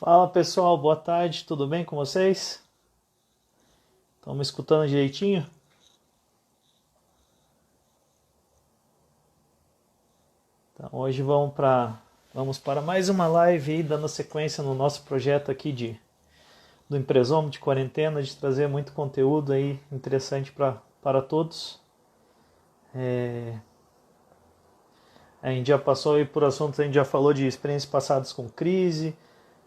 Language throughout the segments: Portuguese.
Fala pessoal, boa tarde, tudo bem com vocês? Estão me escutando direitinho? Então, hoje vamos para mais uma live aí, dando sequência no nosso projeto aqui do Empresômetro de quarentena, de trazer muito conteúdo aí interessante para todos. A gente já passou aí por assuntos, a gente já falou de experiências passadas com crise,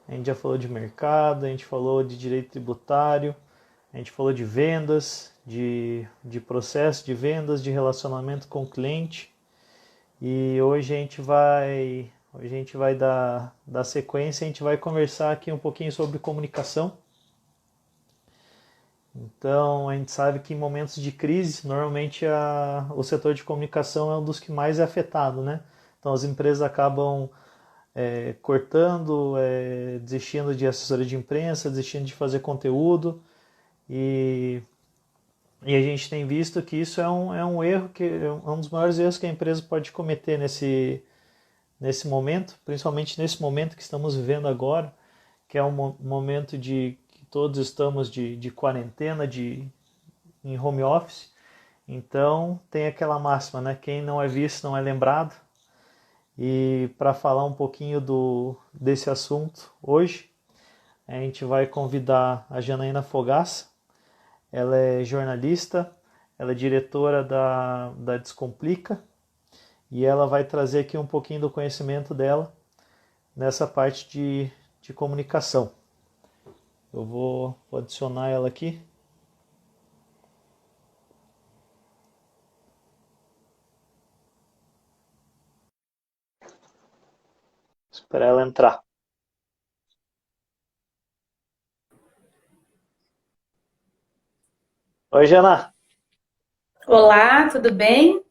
a gente já falou de mercado, a gente falou de direito tributário, a gente falou de vendas, de processo de vendas, de relacionamento com o cliente. E hoje a gente vai dar sequência, a gente vai conversar aqui um pouquinho sobre comunicação. Então, a gente sabe que em momentos de crise, normalmente o setor de comunicação é um dos que mais é afetado, né? Então, as empresas acabam cortando, desistindo de assessoria de imprensa, desistindo de fazer conteúdo, e, e a gente tem visto que isso é um erro, que é um dos maiores erros que a empresa pode cometer nesse momento, principalmente nesse momento que estamos vivendo agora, que é um momento de que todos estamos de quarentena, em home office. Então tem aquela máxima, né? Quem não é visto não é lembrado. E para falar um pouquinho desse assunto hoje, a gente vai convidar a Janaína Fogaça. Ela é jornalista, ela é diretora da Descomplica, e ela vai trazer aqui um pouquinho do conhecimento dela nessa parte de comunicação. Eu vou adicionar ela aqui. Esperar ela entrar. Oi, Jana, Olá, tudo bem?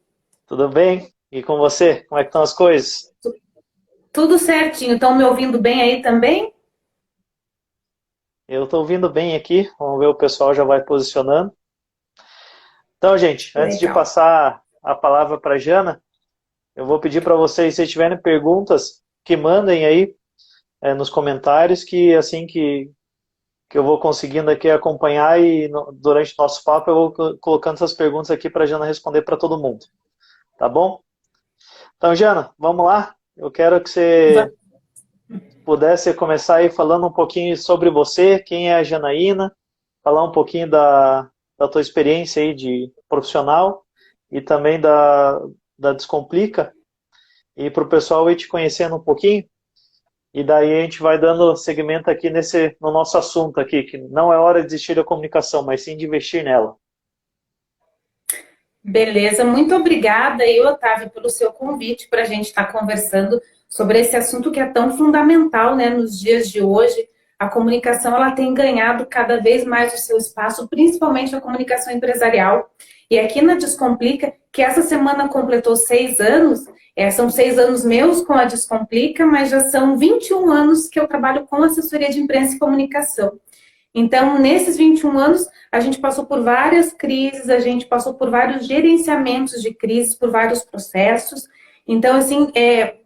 tudo bem? E com você? Como é que estão as coisas? Tudo certinho. Estão me ouvindo bem aí também? Eu estou ouvindo bem aqui, vamos ver, o pessoal já vai posicionando. Então, gente, antes de Legal. passar a palavra para a Jana, eu vou pedir para vocês, se tiverem perguntas, que mandem aí nos comentários, que assim que eu vou conseguindo aqui acompanhar e durante o nosso papo eu vou colocando essas perguntas aqui para a Jana responder para todo mundo, tá bom? Então, Jana, vamos lá. Eu quero que você Va- pudesse começar aí falando um pouquinho sobre você, quem é a Janaína, falar um pouquinho da tua experiência aí de profissional e também da Descomplica, e para o pessoal ir te conhecendo um pouquinho. E daí a gente vai dando segmento aqui no nosso assunto aqui, que não é hora de desistir da comunicação, mas sim de investir nela. Beleza, muito obrigada aí, Otávio, pelo seu convite para a gente estar conversando sobre esse assunto que é tão fundamental, né, nos dias de hoje. A comunicação ela tem ganhado cada vez mais o seu espaço, principalmente a comunicação empresarial. E aqui na Descomplica, que essa semana completou 6 anos, são 6 anos meus com a Descomplica, mas já são 21 anos que eu trabalho com assessoria de imprensa e comunicação. Então, nesses 21 anos, a gente passou por várias crises, a gente passou por vários gerenciamentos de crises, por vários processos. Então, assim,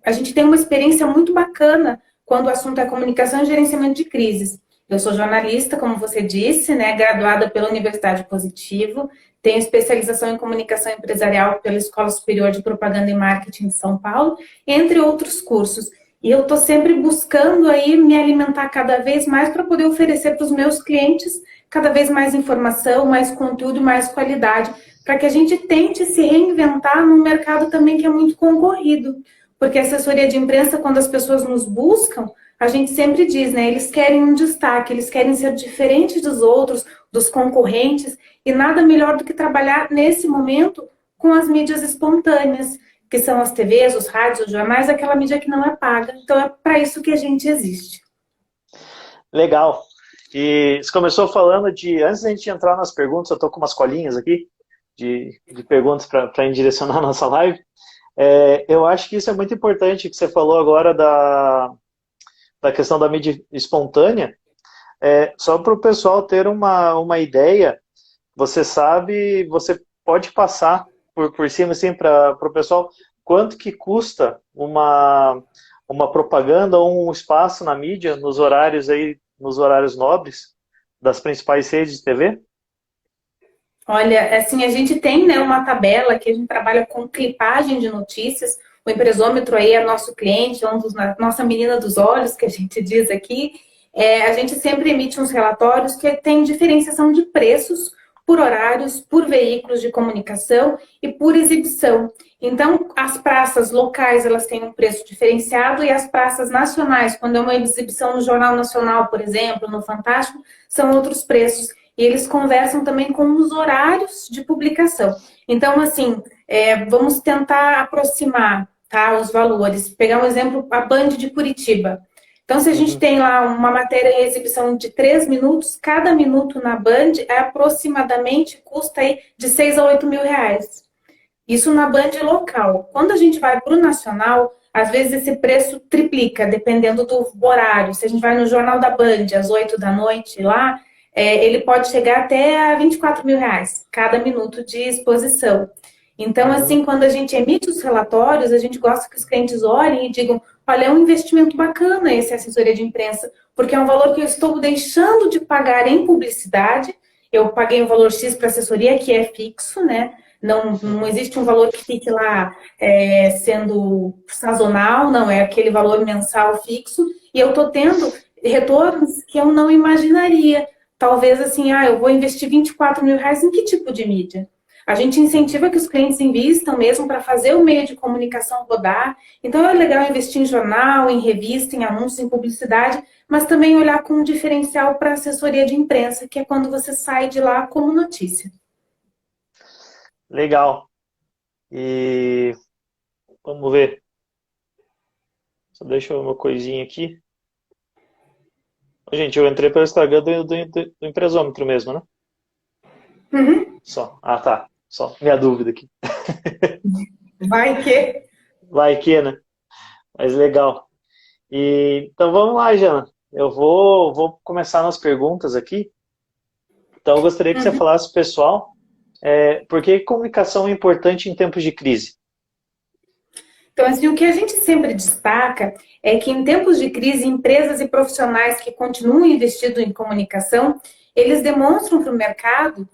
a gente tem uma experiência muito bacana quando o assunto é comunicação e gerenciamento de crises. Eu sou jornalista, como você disse, né, graduada pela Universidade Positivo, tenho especialização em comunicação empresarial pela Escola Superior de Propaganda e Marketing de São Paulo, entre outros cursos. E eu estou sempre buscando aí me alimentar cada vez mais para poder oferecer para os meus clientes cada vez mais informação, mais conteúdo, mais qualidade, para que a gente tente se reinventar num mercado também que é muito concorrido. Porque a assessoria de imprensa, quando as pessoas nos buscam, a gente sempre diz, né? Eles querem um destaque, eles querem ser diferentes dos outros, dos concorrentes, e nada melhor do que trabalhar nesse momento com as mídias espontâneas, que são as TVs, os rádios, os jornais, aquela mídia que não é paga. Então é para isso que a gente existe. Legal. E você começou falando antes da gente entrar nas perguntas, eu estou com umas colinhas aqui de perguntas para direcionar a nossa live. Eu acho que isso é muito importante que você falou agora da questão da mídia espontânea. Só para o pessoal ter uma ideia, você pode passar por cima assim, para o pessoal quanto que custa uma propaganda ou um espaço na mídia, nos horários aí, nos horários nobres das principais redes de TV? Olha, assim, a gente tem, né, uma tabela que a gente trabalha com clipagem de notícias. O Empresômetro aí é nosso cliente, é nossa menina dos olhos, que a gente diz aqui. A gente sempre emite uns relatórios que tem diferenciação de preços por horários, por veículos de comunicação e por exibição. Então, as praças locais, elas têm um preço diferenciado e as praças nacionais, quando é uma exibição no Jornal Nacional, por exemplo, no Fantástico, são outros preços. E eles conversam também com os horários de publicação. Então, assim, vamos tentar aproximar, tá, os valores. Pegar um exemplo, a Band de Curitiba. Então, se a gente tem lá uma matéria em exibição de 3 minutos, cada minuto na Band aproximadamente custa aí de 6 a 8 mil reais. Isso na Band local. Quando a gente vai para o nacional, às vezes esse preço triplica, dependendo do horário. Se a gente vai no Jornal da Band, às 8 da noite lá, ele pode chegar até a 24 mil reais, cada minuto de exposição. Então, assim, quando a gente emite os relatórios, a gente gosta que os clientes olhem e digam, olha, é um investimento bacana esse assessoria de imprensa, porque é um valor que eu estou deixando de pagar em publicidade. Eu paguei um valor X para assessoria, que é fixo, né? Não existe um valor que fique lá sendo sazonal, não, é aquele valor mensal fixo, e eu estou tendo retornos que eu não imaginaria. Talvez assim, eu vou investir 24 mil reais em que tipo de mídia? A gente incentiva que os clientes invistam mesmo para fazer o meio de comunicação rodar. Então é legal investir em jornal, em revista, em anúncios, em publicidade, mas também olhar com um diferencial para assessoria de imprensa, que é quando você sai de lá como notícia. Legal. E vamos ver. Só deixa eu ver uma coisinha aqui. Gente, eu entrei pelo Instagram do Empresômetro mesmo, né? Uhum. Só. Ah, tá. Só minha dúvida aqui. Vai que... Vai que, né? Mas legal. Então vamos lá, Jana. Eu vou começar nas perguntas aqui. Então eu gostaria que você falasse, pessoal, por que comunicação é importante em tempos de crise? Então, assim, o que a gente sempre destaca é que em tempos de crise, empresas e profissionais que continuam investindo em comunicação, eles demonstram para o mercado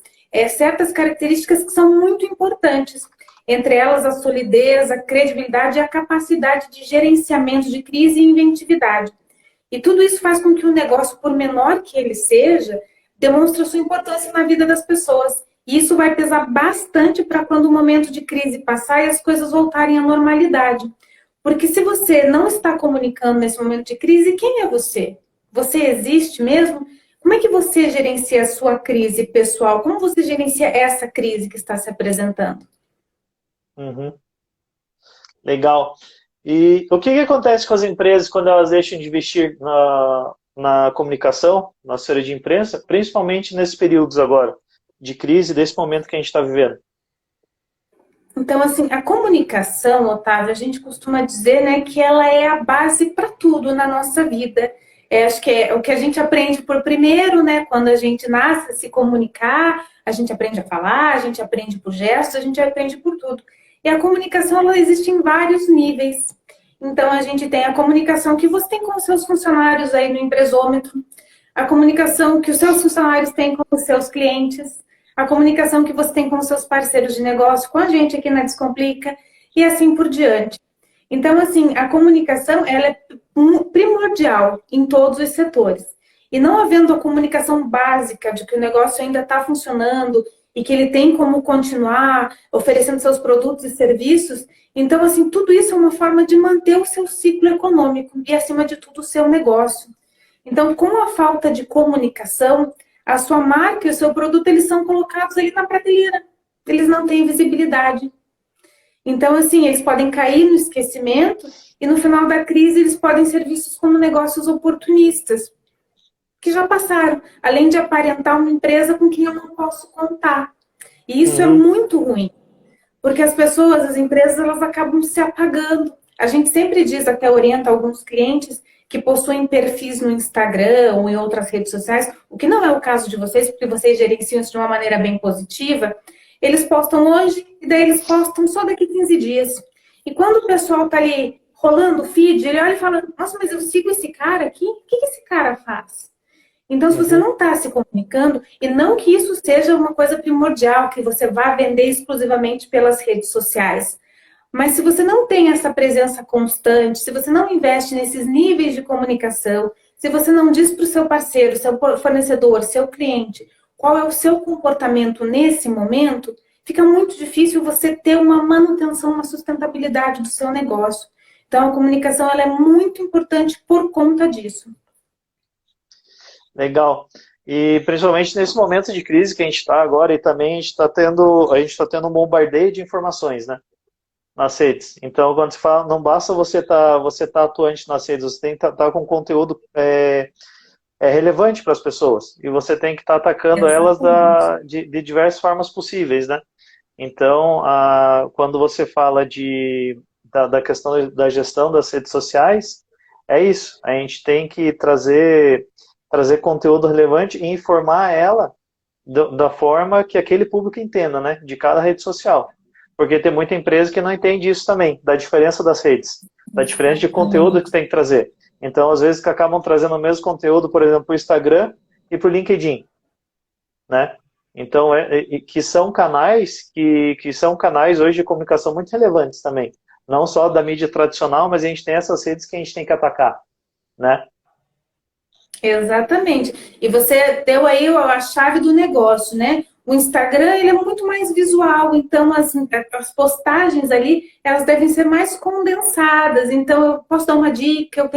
certas características que são muito importantes. Entre elas, a solidez, a credibilidade e a capacidade de gerenciamento de crise e inventividade. E tudo isso faz com que o negócio, por menor que ele seja, demonstre sua importância na vida das pessoas. E isso vai pesar bastante para quando o momento de crise passar e as coisas voltarem à normalidade. Porque se você não está comunicando nesse momento de crise, quem é você? Você existe mesmo? Como é que você gerencia a sua crise pessoal? Como você gerencia essa crise que está se apresentando? Legal. E o que acontece com as empresas quando elas deixam de investir na comunicação, na assessoria de imprensa, principalmente nesses períodos agora de crise, desse momento que a gente está vivendo? Então, assim, a comunicação, Otávio, a gente costuma dizer, né, que ela é a base para tudo na nossa vida. Acho que é o que a gente aprende por primeiro, né, quando a gente nasce a se comunicar, a gente aprende a falar, a gente aprende por gestos, a gente aprende por tudo. E a comunicação, ela existe em vários níveis. Então, a gente tem a comunicação que você tem com os seus funcionários aí no Empresômetro, a comunicação que os seus funcionários têm com os seus clientes, a comunicação que você tem com os seus parceiros de negócio, com a gente aqui na Descomplica, e assim por diante. Então, assim, a comunicação, ela é primordial em todos os setores. E não havendo a comunicação básica de que o negócio ainda está funcionando e que ele tem como continuar oferecendo seus produtos e serviços, então, assim, tudo isso é uma forma de manter o seu ciclo econômico e, acima de tudo, o seu negócio. Então, com a falta de comunicação, a sua marca e o seu produto, eles são colocados ali na prateleira. Eles não têm visibilidade. Então, assim, eles podem cair no esquecimento e no final da crise eles podem ser vistos como negócios oportunistas, que já passaram, além de aparentar uma empresa com quem eu não posso contar. E isso é muito ruim, porque as pessoas, as empresas, elas acabam se apagando. A gente sempre diz, até orienta alguns clientes, que possuem perfis no Instagram ou em outras redes sociais, o que não é o caso de vocês, porque vocês gerenciam isso de uma maneira bem positiva. Eles postam hoje e daí eles postam só daqui 15 dias. E quando o pessoal está ali rolando o feed, ele olha e fala, nossa, mas eu sigo esse cara aqui? O que esse cara faz? Então, se você não está se comunicando, e não que isso seja uma coisa primordial, que você vá vender exclusivamente pelas redes sociais, mas se você não tem essa presença constante, se você não investe nesses níveis de comunicação, se você não diz para o seu parceiro, seu fornecedor, seu cliente, qual é o seu comportamento nesse momento, fica muito difícil você ter uma manutenção, uma sustentabilidade do seu negócio. Então, a comunicação ela é muito importante por conta disso. Legal. E principalmente nesse momento de crise que a gente está agora, e também a gente tá tendo um bombardeio de informações, né? Nas redes. Então, quando se fala, não basta você tá atuante nas redes, você tem que estar com conteúdo relevante para as pessoas. E você tem que estar atacando elas de diversas formas possíveis, né? Então, quando você fala da questão da gestão das redes sociais, é isso. A gente tem que trazer conteúdo relevante e informar ela da forma que aquele público entenda, né? De cada rede social. Porque tem muita empresa que não entende isso também, da diferença das redes, da diferença de conteúdo que tem que trazer. Então, às vezes, que acabam trazendo o mesmo conteúdo, por exemplo, para o Instagram e para o LinkedIn, né? Então, que são canais que são canais hoje de comunicação muito relevantes também. Não só da mídia tradicional, mas a gente tem essas redes que a gente tem que atacar, né? Exatamente. E você deu aí a chave do negócio, né? O Instagram, ele é muito mais visual, então as postagens ali, elas devem ser mais condensadas. Então, eu posso dar uma dica,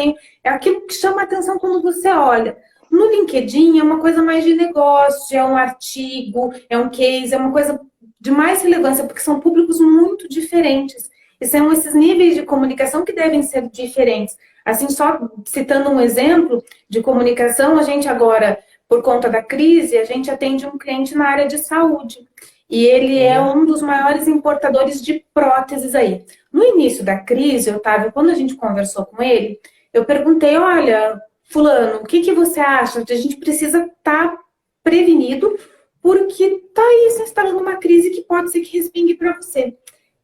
é aquilo que chama a atenção quando você olha. No LinkedIn, é uma coisa mais de negócio, é um artigo, é um case, é uma coisa de mais relevância, porque são públicos muito diferentes. E são esses níveis de comunicação que devem ser diferentes. Assim, só citando um exemplo de comunicação, a gente agora, por conta da crise, a gente atende um cliente na área de saúde. E ele é um dos maiores importadores de próteses aí. No início da crise, Otávio, quando a gente conversou com ele, eu perguntei, olha, fulano, o que você acha? A gente precisa estar prevenido, porque está aí se instalando uma crise que pode ser que respingue para você.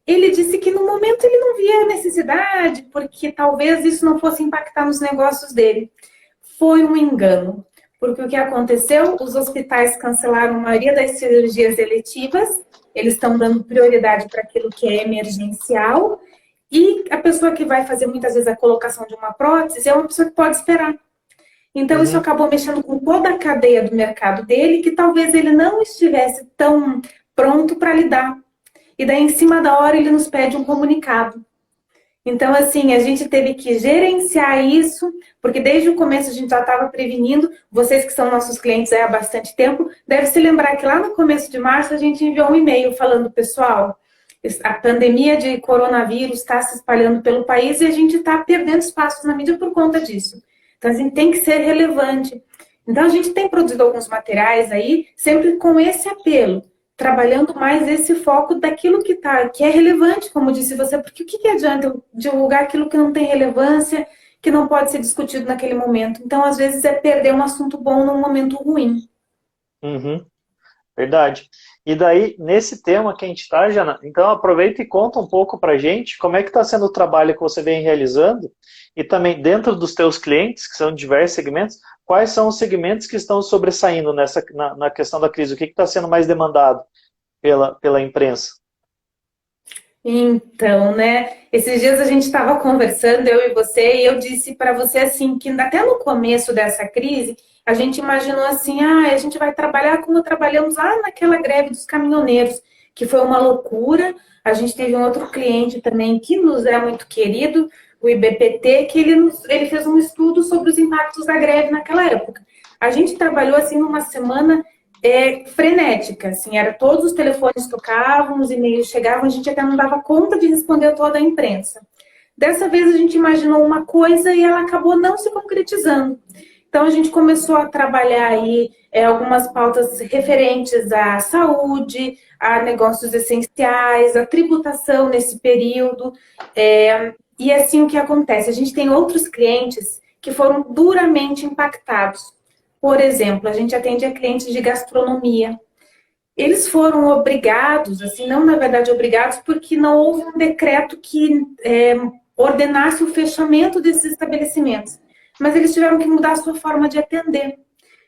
Ele disse que no momento ele não via necessidade, porque talvez isso não fosse impactar nos negócios dele. Foi um engano, porque o que aconteceu? Os hospitais cancelaram a maioria das cirurgias eletivas, eles estão dando prioridade para aquilo que é emergencial, e a pessoa que vai fazer muitas vezes a colocação de uma prótese é uma pessoa que pode esperar. Então, isso acabou mexendo com toda a cadeia do mercado dele, que talvez ele não estivesse tão pronto para lidar. E daí, em cima da hora, ele nos pede um comunicado. Então, assim, a gente teve que gerenciar isso, porque desde o começo a gente já estava prevenindo. Vocês que são nossos clientes há bastante tempo, devem se lembrar que lá no começo de março a gente enviou um e-mail falando, pessoal, a pandemia de coronavírus está se espalhando pelo país e a gente está perdendo espaços na mídia por conta disso. Então, assim, tem que ser relevante. Então, a gente tem produzido alguns materiais aí, sempre com esse apelo, trabalhando mais esse foco daquilo que é relevante, como disse você, porque o que adianta eu divulgar aquilo que não tem relevância, que não pode ser discutido naquele momento? Então, às vezes, é perder um assunto bom num momento ruim. Verdade. E daí, nesse tema que a gente está, Jana, então aproveita e conta um pouco para a gente como é que está sendo o trabalho que você vem realizando e também dentro dos teus clientes, que são de diversos segmentos, quais são os segmentos que estão sobressaindo na questão da crise? O que está sendo mais demandado pela imprensa? Então, né, esses dias a gente estava conversando, eu e você, e eu disse para você assim, que até no começo dessa crise, a gente imaginou assim, a gente vai trabalhar como trabalhamos lá naquela greve dos caminhoneiros, que foi uma loucura. A gente teve um outro cliente também que nos é muito querido, o IBPT, que ele fez um estudo sobre os impactos da greve naquela época. A gente trabalhou assim numa semana frenética, assim, todos os telefones tocavam, os e-mails chegavam, a gente até não dava conta de responder toda a imprensa. Dessa vez a gente imaginou uma coisa e ela acabou não se concretizando. Então a gente começou a trabalhar aí algumas pautas referentes à saúde, a negócios essenciais, a tributação nesse período. E assim o que acontece? A gente tem outros clientes que foram duramente impactados. Por exemplo, a gente atende a clientes de gastronomia. Eles foram obrigados, assim, não na verdade obrigados, porque não houve um decreto que ordenasse o fechamento desses estabelecimentos. Mas eles tiveram que mudar a sua forma de atender.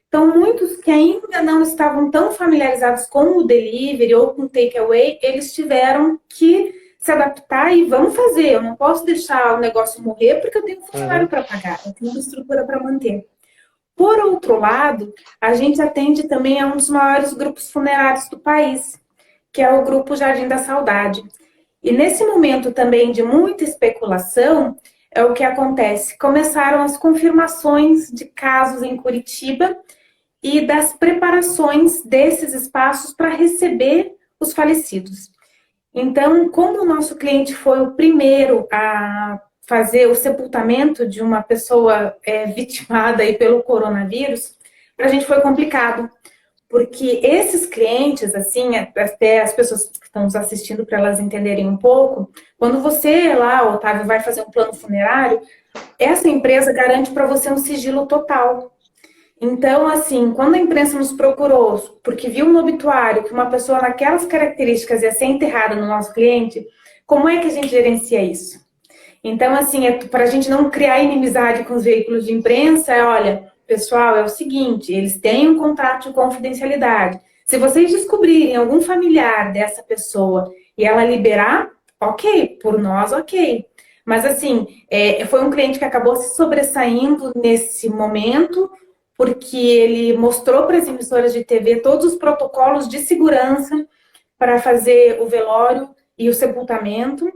Então, muitos que ainda não estavam tão familiarizados com o delivery ou com o takeaway, eles tiveram que se adaptar e vamos fazer. Eu não posso deixar o negócio morrer porque eu tenho um funcionário para pagar, eu tenho uma estrutura para manter. Por outro lado, a gente atende também a um dos maiores grupos funerários do país, que é o Grupo Jardim da Saudade. E nesse momento também de muita especulação, é o que acontece. Começaram as confirmações de casos em Curitiba e das preparações desses espaços para receber os falecidos. Então, como o nosso cliente foi o primeiro a fazer o sepultamento de uma pessoa vitimada aí pelo coronavírus, para a gente foi complicado, porque esses clientes, assim, até as pessoas que estão nos assistindo para elas entenderem um pouco, quando você lá, Otávio, vai fazer um plano funerário, essa empresa garante para você um sigilo total. Então, assim, quando a imprensa nos procurou, porque viu no obituário que uma pessoa naquelas características ia ser enterrada no nosso cliente, como é que a gente gerencia isso? Então, assim, para a gente não criar inimizade com os veículos de imprensa, olha, pessoal, é o seguinte, eles têm um contrato de confidencialidade. Se vocês descobrirem algum familiar dessa pessoa e ela liberar, ok, por nós, ok. Mas, assim, foi um cliente que acabou se sobressaindo nesse momento, porque ele mostrou para as emissoras de TV todos os protocolos de segurança para fazer o velório e o sepultamento.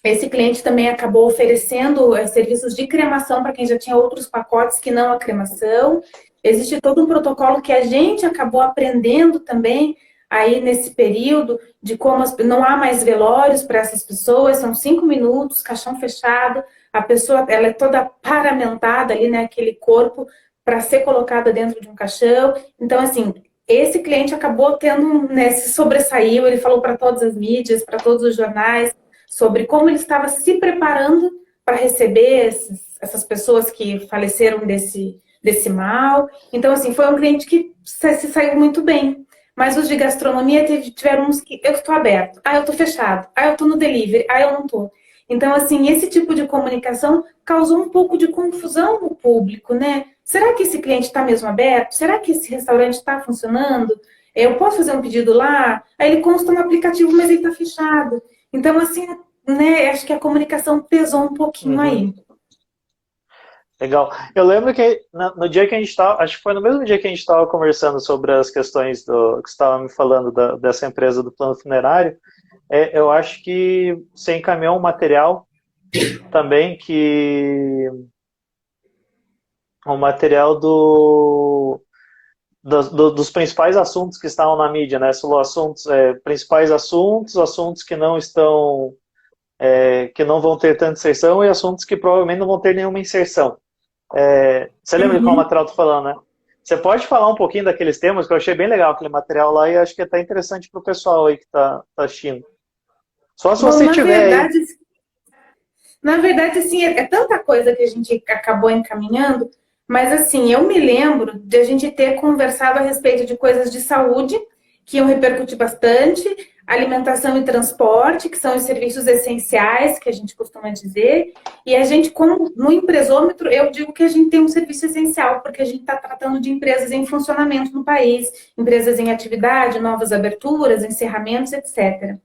Esse cliente também acabou oferecendo serviços de cremação para quem já tinha outros pacotes que não a cremação. Existe todo um protocolo que a gente acabou aprendendo também aí nesse período de como não há mais velórios para essas pessoas, são 5 minutos, caixão fechado, a pessoa ela é toda paramentada ali, né, aquele corpo para ser colocada dentro de um caixão. Então, assim, esse cliente acabou tendo, né, se sobressaiu, ele falou para todas as mídias, para todos os jornais, sobre como ele estava se preparando para receber essas pessoas que faleceram desse mal. Então, assim, foi um cliente que se saiu muito bem. Mas os de gastronomia tiveram uns que eu estou aberto, eu estou fechado, eu estou no delivery, eu não estou. Então, assim, esse tipo de comunicação causou um pouco de confusão no público, né? Será que esse cliente está mesmo aberto? Será que esse restaurante está funcionando? Eu posso fazer um pedido lá? Aí ele consta no aplicativo, mas ele está fechado. Então, assim, né, acho que a comunicação pesou um pouquinho aí. Legal. Eu lembro que no dia que a gente estava, acho que foi no mesmo dia que a gente estava conversando sobre as questões que você estava me falando dessa empresa do plano funerário, eu acho que você encaminhou um material também um material dos principais assuntos que estavam na mídia, né? Sobre assuntos, principais assuntos que não estão, que não vão ter tanta inserção e assuntos que provavelmente não vão ter nenhuma inserção. Você lembra de qual material eu tô falando, né? Você pode falar um pouquinho daqueles temas, que eu achei bem legal aquele material lá e acho que é até interessante para o pessoal aí que está assistindo. Só se você tiver Na verdade, assim, é tanta coisa que a gente acabou encaminhando, mas assim, eu me lembro de a gente ter conversado a respeito de coisas de saúde, que iam repercutir bastante, alimentação e transporte, que são os serviços essenciais, que a gente costuma dizer, e a gente, como no empresômetro, eu digo que a gente tem um serviço essencial, porque a gente está tratando de empresas em funcionamento no país, empresas em atividade, novas aberturas, encerramentos, etc.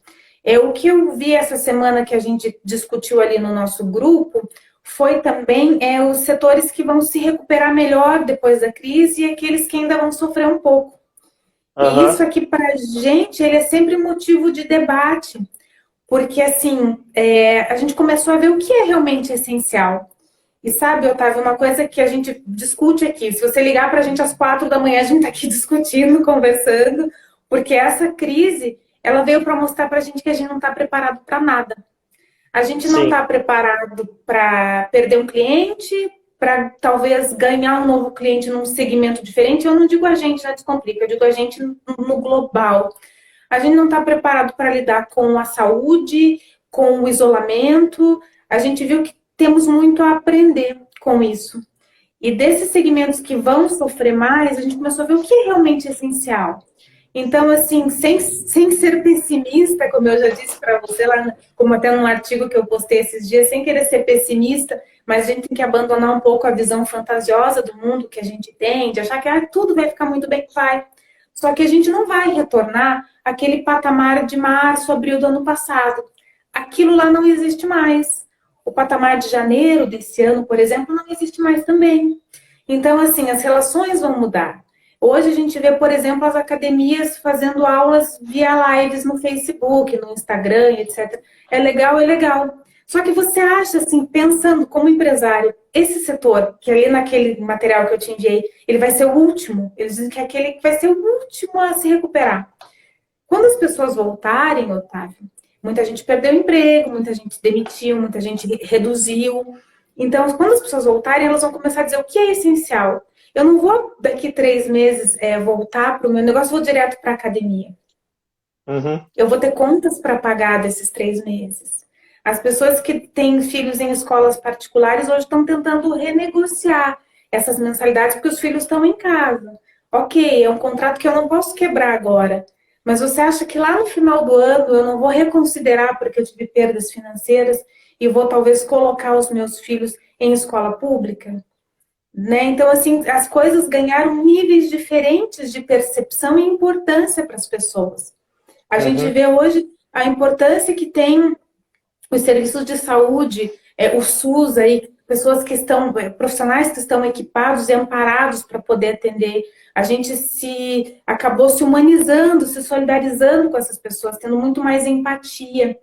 O que eu vi essa semana que a gente discutiu ali no nosso grupo foi também os setores que vão se recuperar melhor depois da crise e aqueles que ainda vão sofrer um pouco. E isso aqui para a gente ele é sempre motivo de debate, porque assim, a gente começou a ver o que é realmente essencial. E sabe, Otávio, uma coisa que a gente discute aqui, se você ligar para a gente às 4 da manhã, a gente está aqui discutindo, conversando, porque essa crise ela veio para mostrar para a gente que a gente não está preparado para nada. A gente não está preparado para perder um cliente, para talvez ganhar um novo cliente num segmento diferente. Eu não digo a gente na Descomplica, eu digo a gente no global. A gente não está preparado para lidar com a saúde, com o isolamento. A gente viu que temos muito a aprender com isso. E desses segmentos que vão sofrer mais, a gente começou a ver o que é realmente essencial. Então, assim, sem ser pessimista, como eu já disse para você, lá, como até num artigo que eu postei esses dias, sem querer ser pessimista, mas a gente tem que abandonar um pouco a visão fantasiosa do mundo que a gente tem, de achar que tudo vai ficar muito bem, vai. Só que a gente não vai retornar àquele patamar de março, abril do ano passado. Aquilo lá não existe mais. O patamar de janeiro desse ano, por exemplo, não existe mais também. Então, assim, as relações vão mudar. Hoje a gente vê, por exemplo, as academias fazendo aulas via lives no Facebook, no Instagram, etc. É legal, é legal. Só que você acha, assim, pensando como empresário, esse setor, que ali naquele material que eu te enviei, ele vai ser o último. Eles dizem que é aquele que vai ser o último a se recuperar. Quando as pessoas voltarem, Otávio, muita gente perdeu o emprego, muita gente demitiu, muita gente reduziu. Então, quando as pessoas voltarem, elas vão começar a dizer o que é essencial. Eu não vou, daqui 3 meses, voltar para o meu negócio, vou direto para a academia. Uhum. Eu vou ter contas para pagar desses 3 meses. As pessoas que têm filhos em escolas particulares hoje estão tentando renegociar essas mensalidades porque os filhos estão em casa. Ok, é um contrato que eu não posso quebrar agora. Mas você acha que lá no final do ano eu não vou reconsiderar porque eu tive perdas financeiras e vou talvez colocar os meus filhos em escola pública? Né? Então, assim, as coisas ganharam níveis diferentes de percepção e importância para as pessoas. A gente Uhum. vê hoje a importância que tem os serviços de saúde, o SUS aí, pessoas que estão, profissionais que estão equipados e amparados para poder atender. A gente acabou se humanizando, se solidarizando com essas pessoas, tendo muito mais empatia.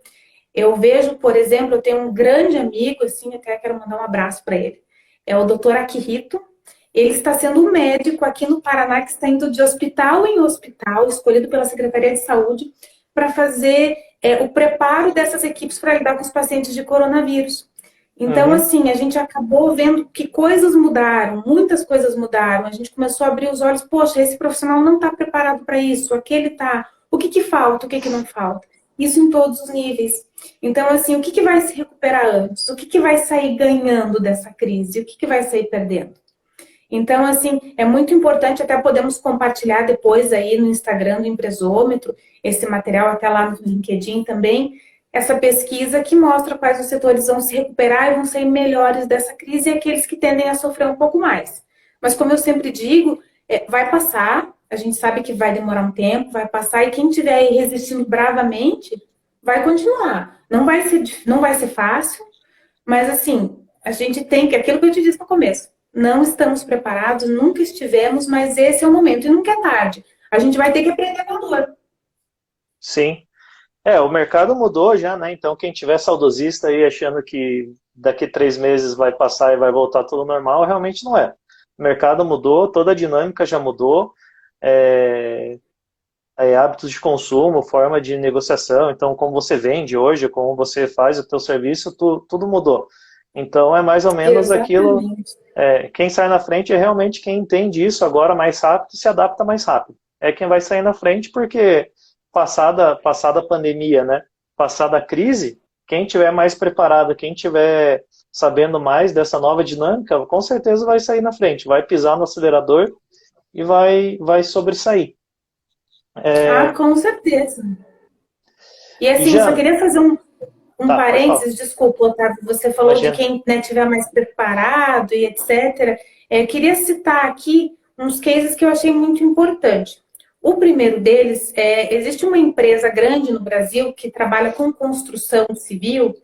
Eu vejo, por exemplo, eu tenho um grande amigo, assim, até quero mandar um abraço para ele. É o doutor Akihito. Ele está sendo um médico aqui no Paraná que está indo de hospital em hospital, escolhido pela Secretaria de Saúde, para fazer o preparo dessas equipes para lidar com os pacientes de coronavírus. Então, Uhum. assim, a gente acabou vendo que coisas mudaram, muitas coisas mudaram. A gente começou a abrir os olhos, poxa, esse profissional não está preparado para isso, aquele está. O que que falta, o que que não falta? Isso em todos os níveis. Então, assim, o que que vai se recuperar antes? O que que vai sair ganhando dessa crise? O que que vai sair perdendo? Então, assim, é muito importante, até podemos compartilhar depois aí no Instagram do Empresômetro, esse material até lá no LinkedIn também, essa pesquisa que mostra quais os setores vão se recuperar e vão sair melhores dessa crise e aqueles que tendem a sofrer um pouco mais. Mas como eu sempre digo, vai passar, a gente sabe que vai demorar um tempo, vai passar, e quem estiver aí resistindo bravamente, vai continuar. Não vai ser fácil, mas assim, a gente tem que, aquilo que eu te disse no começo, não estamos preparados, nunca estivemos, mas esse é o momento e nunca é tarde. A gente vai ter que aprender com a dor. Sim. O mercado mudou já, né? Então, quem tiver saudosista aí achando que daqui 3 meses vai passar e vai voltar tudo normal, realmente não é. O mercado mudou, toda a dinâmica já mudou, é, hábitos de consumo, forma de negociação, então como você vende hoje, como você faz o teu serviço, tudo mudou. Então é mais ou menos aquilo, Exatamente. quem sai na frente é realmente quem entende isso agora mais rápido, se adapta mais rápido. É quem vai sair na frente porque passada a pandemia, né? Passada a crise, quem tiver mais preparado, quem tiver sabendo mais dessa nova dinâmica, com certeza vai sair na frente, vai pisar no acelerador e vai sobressair. Ah, com certeza. E E assim, eu só Jana, queria fazer um tá, pode falar. parênteses, desculpa, Otávio, você falou de Imagina. quem, né, tiver mais preparado e etc. Queria citar aqui uns cases que eu achei muito importante. O primeiro deles existe uma empresa grande no Brasil que trabalha com construção civil,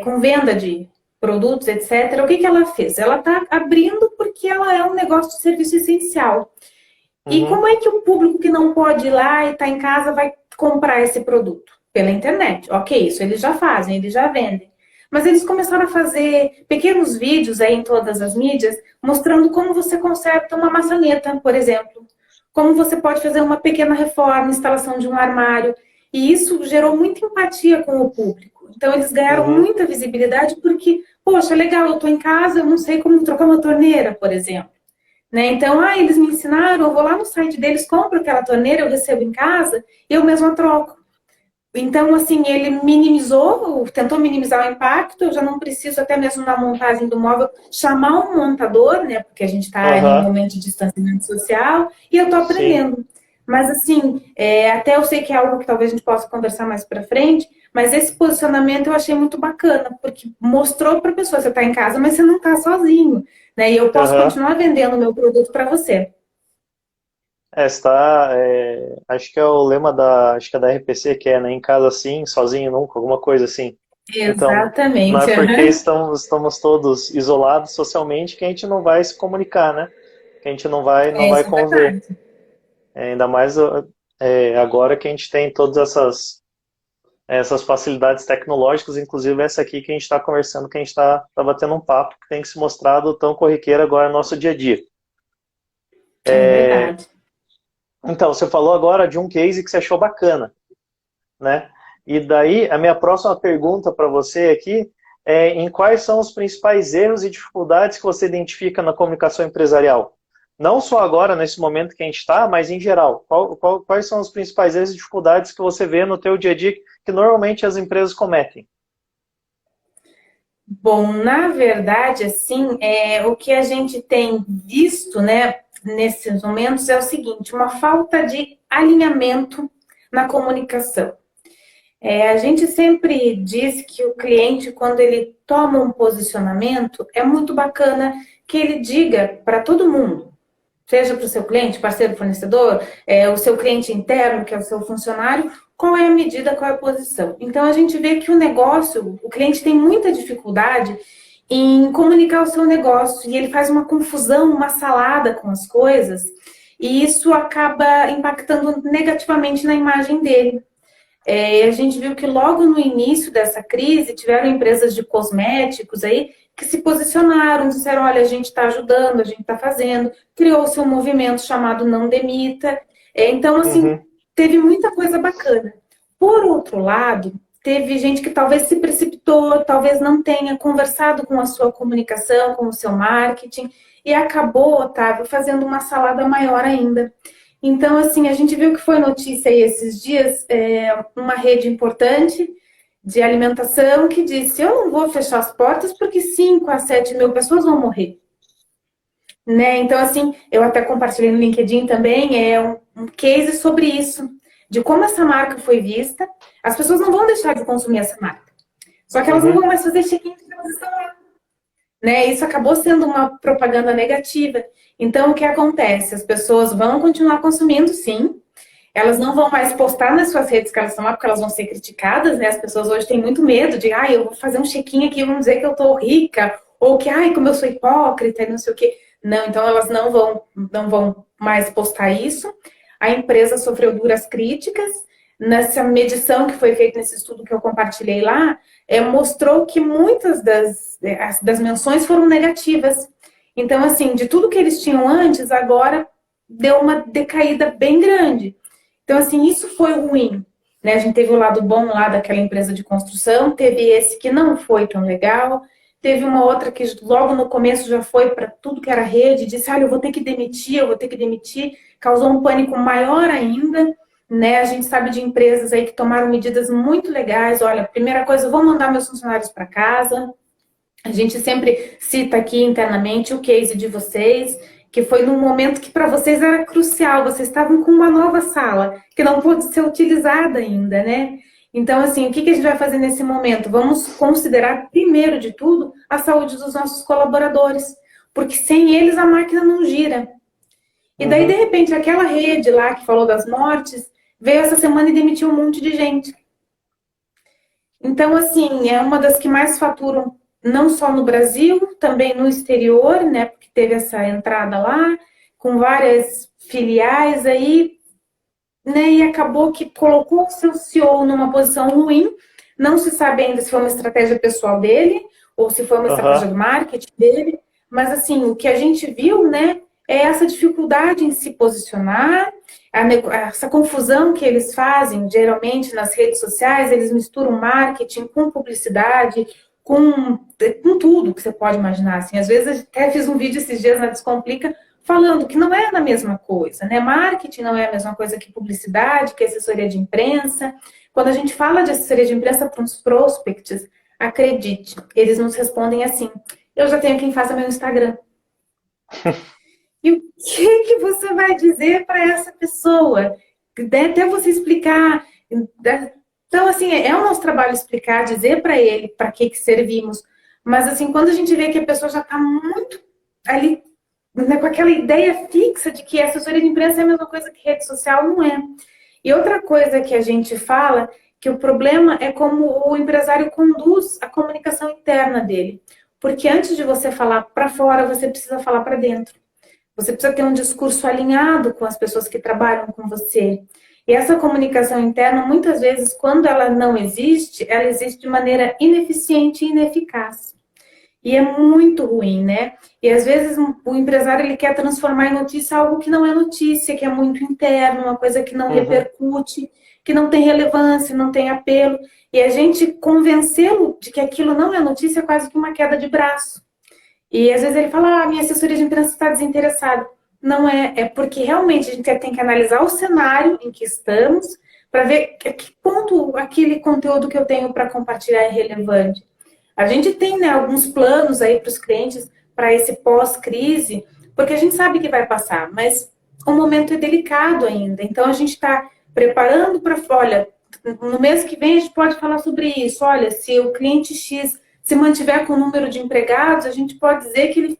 com venda de produtos, etc. O que que ela fez? Ela está abrindo porque ela é um negócio de serviço essencial. E Uhum, como é que o público que não pode ir lá e está em casa vai comprar esse produto? Pela internet. Ok, isso eles já fazem, eles já vendem. Mas eles começaram a fazer pequenos vídeos aí em todas as mídias, mostrando como você conserta uma maçaneta, por exemplo. Como você pode fazer uma pequena reforma, instalação de um armário. E isso gerou muita empatia com o público. Então eles ganharam uhum, muita visibilidade porque, poxa, legal, eu estou em casa, eu não sei como trocar uma torneira, por exemplo. Né? Então, eles me ensinaram, eu vou lá no site deles, compro aquela torneira, eu recebo em casa e eu mesma troco. Então, assim, ele minimizou, tentou minimizar o impacto, eu já não preciso, até mesmo na montagem do móvel, chamar um montador, né? Porque a gente está em um aham, momento de distanciamento social, e eu estou sim. aprendendo. Mas assim, até eu sei que é algo que talvez a gente possa conversar mais para frente, mas esse posicionamento eu achei muito bacana, porque mostrou para a pessoa, você está em casa, mas você não está sozinho, né? E eu posso Aham. continuar vendendo o meu produto para você. Está, acho que é o lema acho que é da RPC, que é, né, em casa sim, sozinho nunca, alguma coisa assim. Então, não é Exatamente. porque Aham. estamos todos isolados socialmente que a gente não vai se comunicar, né? Que a gente não vai Isso é conviver. verdade. Ainda mais agora que a gente tem todas essas facilidades tecnológicas, inclusive essa aqui que a gente está conversando, que a gente está batendo um papo, que tem que se mostrado tão corriqueiro agora no nosso dia a dia. É verdade. Então, você falou agora de um case que você achou bacana, né? E daí, a minha próxima pergunta para você aqui é em quais são os principais erros e dificuldades que você identifica na comunicação empresarial? Não só agora, nesse momento que a gente está, mas em geral. Quais são os principais erros e dificuldades que você vê no teu dia a dia que normalmente as empresas cometem? Bom, na verdade, assim, o que a gente tem visto, né, nesses momentos é o seguinte, uma falta de alinhamento na comunicação. A gente sempre diz que o cliente, quando ele toma um posicionamento, é muito bacana que ele diga para todo mundo, seja para o seu cliente, parceiro, fornecedor, o seu cliente interno, que é o seu funcionário, qual é a medida, qual é a posição. Então, a gente vê que o negócio, o cliente tem muita dificuldade em comunicar o seu negócio e ele faz uma confusão, uma salada com as coisas e isso acaba impactando negativamente na imagem dele. A gente viu que logo no início dessa crise tiveram empresas de cosméticos aí que se posicionaram, disseram, olha, a gente está ajudando, a gente está fazendo, criou-se um movimento chamado Não Demita. Então, assim, Uhum, teve muita coisa bacana. Por outro lado, teve gente que talvez se precipitou, talvez não tenha conversado com a sua comunicação, com o seu marketing, e acabou, Otávio, fazendo uma salada maior ainda. Então, assim, a gente viu que foi notícia aí esses dias, uma rede importante de alimentação que disse: eu não vou fechar as portas porque 5 a 7 mil pessoas vão morrer. Né? Então, assim, eu até compartilhei no LinkedIn também, um case sobre isso, de como essa marca foi vista. As pessoas não vão deixar de consumir essa marca, só que elas não vão uhum, mais fazer check-in porque elas estão lá. Né? Isso acabou sendo uma propaganda negativa. Então, o que acontece? As pessoas vão continuar consumindo, sim, elas não vão mais postar nas suas redes que elas estão lá, porque elas vão ser criticadas, né? As pessoas hoje têm muito medo de, eu vou fazer um check-in aqui, vão dizer que eu tô rica, ou que, como eu sou hipócrita e não sei o quê. Não, então elas não vão mais postar isso. A empresa sofreu duras críticas. Nessa medição que foi feita nesse estudo que eu compartilhei lá, mostrou que muitas das menções foram negativas. Então, assim, de tudo que eles tinham antes, agora deu uma decaída bem grande. Então, assim, isso foi ruim. Né? A gente teve o lado bom lá daquela empresa de construção, teve esse que não foi tão legal, teve uma outra que logo no começo já foi para tudo que era rede, disse, eu vou ter que demitir, eu vou ter que demitir, causou um pânico maior ainda, né? A gente sabe de empresas aí que tomaram medidas muito legais, olha, primeira coisa, eu vou mandar meus funcionários para casa, a gente sempre cita aqui internamente o case de vocês, que foi num momento que para vocês era crucial, vocês estavam com uma nova sala, que não pôde ser utilizada ainda, né? Então, assim, o que a gente vai fazer nesse momento? Vamos considerar, primeiro de tudo, a saúde dos nossos colaboradores, porque sem eles a máquina não gira. E daí, de uhum. repente, aquela rede lá que falou das mortes, veio essa semana e demitiu um monte de gente. Então, assim, é uma das que mais faturam, não só no Brasil, também no exterior, né? Porque teve essa entrada lá, com várias filiais aí, né? E acabou que colocou o seu CEO numa posição ruim. Não se sabe ainda se foi uma estratégia pessoal dele ou se foi uma estratégia Aham. do marketing dele. Mas, assim, o que a gente viu, né? É essa dificuldade em se posicionar, essa confusão que eles fazem, geralmente nas redes sociais, eles misturam marketing com publicidade, com tudo que você pode imaginar. Assim, às vezes, até fiz um vídeo esses dias na Descomplica, falando que não é a mesma coisa, né? Marketing não é a mesma coisa que publicidade, que assessoria de imprensa. Quando a gente fala de assessoria de imprensa para os prospects, acredite, eles nos respondem assim: eu já tenho quem faça meu Instagram. E o que você vai dizer para essa pessoa? Até você explicar. Então, assim, é o nosso trabalho explicar, dizer para ele para que servimos. Mas, assim, quando a gente vê que a pessoa já está muito ali, né, com aquela ideia fixa de que assessoria de imprensa é a mesma coisa que rede social, não é. E outra coisa que a gente fala, que o problema é como o empresário conduz a comunicação interna dele. Porque antes de você falar para fora, você precisa falar para dentro. Você precisa ter um discurso alinhado com as pessoas que trabalham com você. E essa comunicação interna, muitas vezes, quando ela não existe, ela existe de maneira ineficiente e ineficaz. E é muito ruim, né? E às vezes o empresário ele quer transformar em notícia algo que não é notícia, que é muito interno, uma coisa que não repercute, que não tem relevância, não tem apelo. E a gente convencê-lo de que aquilo não é notícia é quase que uma queda de braço. E às vezes ele fala, minha assessoria de imprensa está desinteressada. Não é, é porque realmente a gente tem que analisar o cenário em que estamos para ver a que ponto aquele conteúdo que eu tenho para compartilhar é relevante. A gente tem, né, alguns planos aí para os clientes para esse pós-crise, porque a gente sabe que vai passar, mas o momento é delicado ainda. Então a gente está preparando para, olha, no mês que vem a gente pode falar sobre isso. Olha, se o cliente X se mantiver com o número de empregados, a gente pode dizer que ele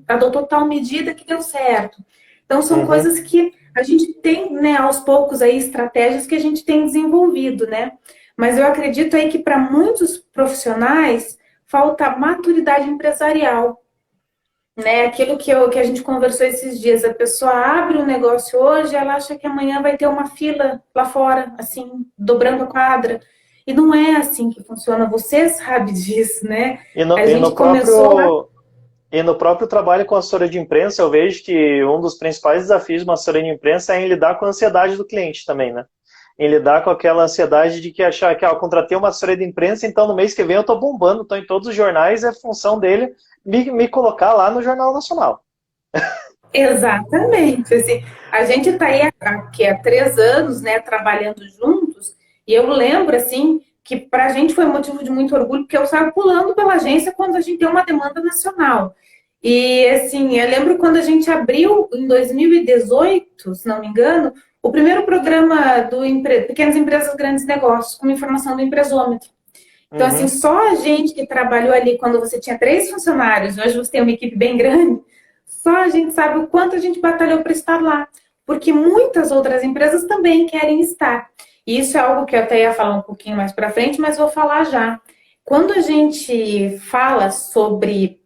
adotou tal medida que deu certo. Então, são coisas que a gente tem, né, aos poucos aí, estratégias que a gente tem desenvolvido, né? Mas eu acredito aí que para muitos profissionais falta maturidade empresarial, né? Aquilo que a gente conversou esses dias, a pessoa abre um negócio hoje, ela acha que amanhã vai ter uma fila lá fora, assim, dobrando a quadra. E não é assim que funciona, você sabe disso, né? A gente começou E no próprio trabalho com assessoria de imprensa, eu vejo que um dos principais desafios de uma assessoria de imprensa é em lidar com a ansiedade do cliente também, né? Em lidar com aquela ansiedade de que achar que eu contratei uma assessoria de imprensa, então no mês que vem eu estou bombando, estou em todos os jornais, é função dele me colocar lá no Jornal Nacional. Exatamente. Assim, a gente está aí aqui há 3 anos, né, trabalhando juntos, e eu lembro, assim, que para a gente foi motivo de muito orgulho, porque eu saio pulando pela agência quando a gente tem uma demanda nacional. E, assim, eu lembro quando a gente abriu, em 2018, se não me engano, o primeiro programa do Pequenas Empresas, Grandes Negócios, com informação do empresômetro. Então, assim, só a gente que trabalhou ali quando você tinha 3 funcionários, hoje você tem uma equipe bem grande, só a gente sabe o quanto a gente batalhou para estar lá. Porque muitas outras empresas também querem estar. E isso é algo que eu até ia falar um pouquinho mais para frente, mas vou falar já. Quando a gente fala sobre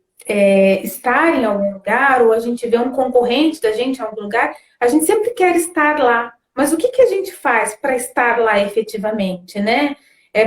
estar em algum lugar, ou a gente vê um concorrente da gente em algum lugar, a gente sempre quer estar lá. Mas o que a gente faz para estar lá efetivamente, né?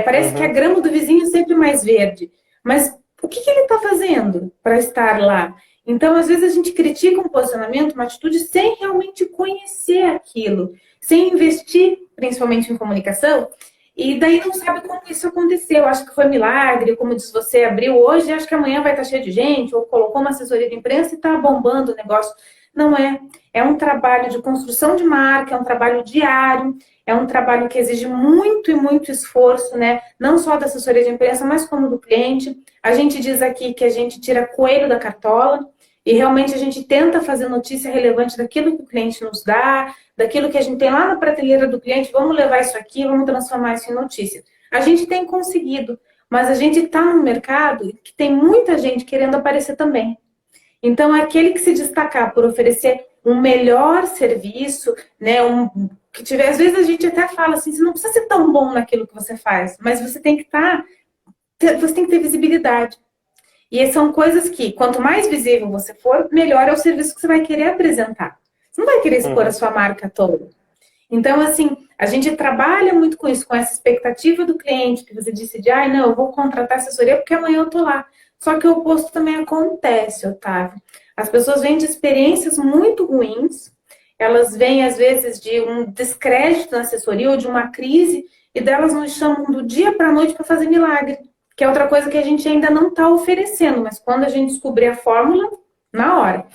Parece que a grama do vizinho é sempre mais verde. Mas o que ele está fazendo para estar lá? Então, às vezes, a gente critica um posicionamento, uma atitude, sem realmente conhecer aquilo, sem investir, principalmente em comunicação, e daí não sabe como isso aconteceu. Acho que foi milagre, como diz você, abriu hoje, acho que amanhã vai estar cheio de gente, ou colocou uma assessoria de imprensa e está bombando o negócio. Não é. É um trabalho de construção de marca, é um trabalho diário, é um trabalho que exige muito e muito esforço, né? Não só da assessoria de imprensa, mas como do cliente. A gente diz aqui que a gente tira coelho da cartola e realmente a gente tenta fazer notícia relevante daquilo que o cliente nos dá, daquilo que a gente tem lá na prateleira do cliente, vamos levar isso aqui, vamos transformar isso em notícia. A gente tem conseguido, mas a gente está num mercado que tem muita gente querendo aparecer também. Então, aquele que se destacar por oferecer um melhor serviço, né, que tiver, às vezes a gente até fala assim, você não precisa ser tão bom naquilo que você faz, mas você tem que você tem que ter visibilidade. E são coisas que, quanto mais visível você for, melhor é o serviço que você vai querer apresentar. Você não vai querer expor a sua marca toda. Então, assim, a gente trabalha muito com isso, com essa expectativa do cliente, que você disse de, não, eu vou contratar assessoria porque amanhã eu tô lá. Só que o oposto também acontece, Otávio. As pessoas vêm de experiências muito ruins, elas vêm, às vezes, de um descrédito na assessoria ou de uma crise, e delas nos chamam do dia para a noite para fazer milagre, que é outra coisa que a gente ainda não está oferecendo, mas quando a gente descobrir a fórmula, na hora.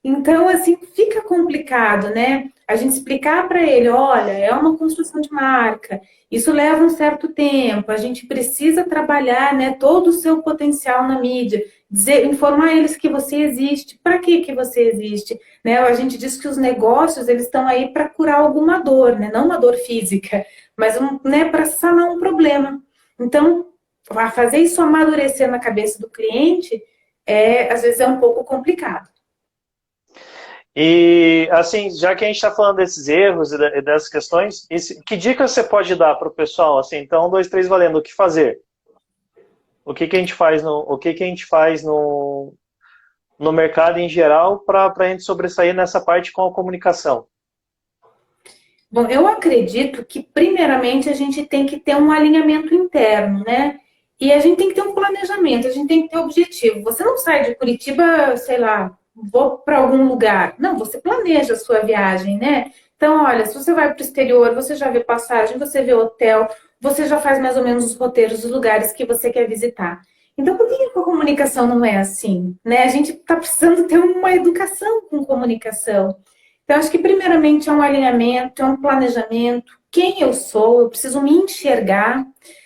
Então, assim, fica complicado, né? A gente explicar para ele, olha, é uma construção de marca, isso leva um certo tempo, a gente precisa trabalhar, né, todo o seu potencial na mídia, dizer, informar eles que você existe, para que você existe, né? A gente diz que os negócios, eles estão aí para curar alguma dor, né? Não uma dor física, mas né, para sanar um problema. Então, fazer isso amadurecer na cabeça do cliente, às vezes é um pouco complicado. E, assim, já que a gente está falando desses erros e dessas questões, que dicas você pode dar para o pessoal? Assim, então, 2, 3, valendo, o que fazer? O que a gente faz no mercado em geral para a gente sobressair nessa parte com a comunicação? Bom, eu acredito que, primeiramente, a gente tem que ter um alinhamento interno, né? E a gente tem que ter um planejamento, a gente tem que ter objetivo. Você não sai de Curitiba, sei lá, vou para algum lugar. Não, você planeja a sua viagem, né? Então, olha, se você vai para o exterior, você já vê passagem, você vê hotel, você já faz mais ou menos os roteiros dos lugares que você quer visitar. Então, por que a comunicação não é assim? Né? A gente está precisando ter uma educação com comunicação. Então, acho que primeiramente é um alinhamento, é um planejamento. Quem eu sou, eu preciso me enxergar,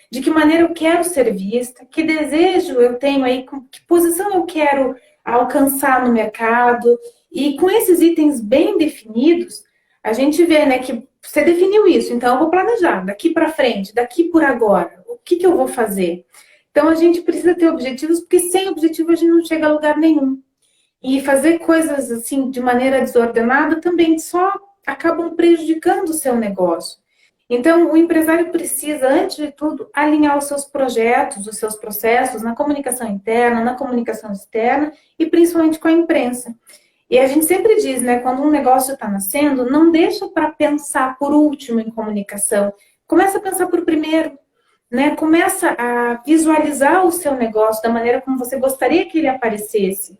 de que maneira eu quero ser vista, que desejo eu tenho aí, que posição eu quero alcançar no mercado. E com esses itens bem definidos, a gente vê, né, que você definiu isso, então eu vou planejar daqui para frente, daqui por agora, o que eu vou fazer? Então a gente precisa ter objetivos, porque sem objetivo a gente não chega a lugar nenhum. E fazer coisas assim de maneira desordenada também só acabam prejudicando o seu negócio. Então, o empresário precisa, antes de tudo, alinhar os seus projetos, os seus processos na comunicação interna, na comunicação externa e principalmente com a imprensa. E a gente sempre diz, né, quando um negócio está nascendo, não deixa para pensar por último em comunicação. Começa a pensar por primeiro, né? Começa a visualizar o seu negócio da maneira como você gostaria que ele aparecesse.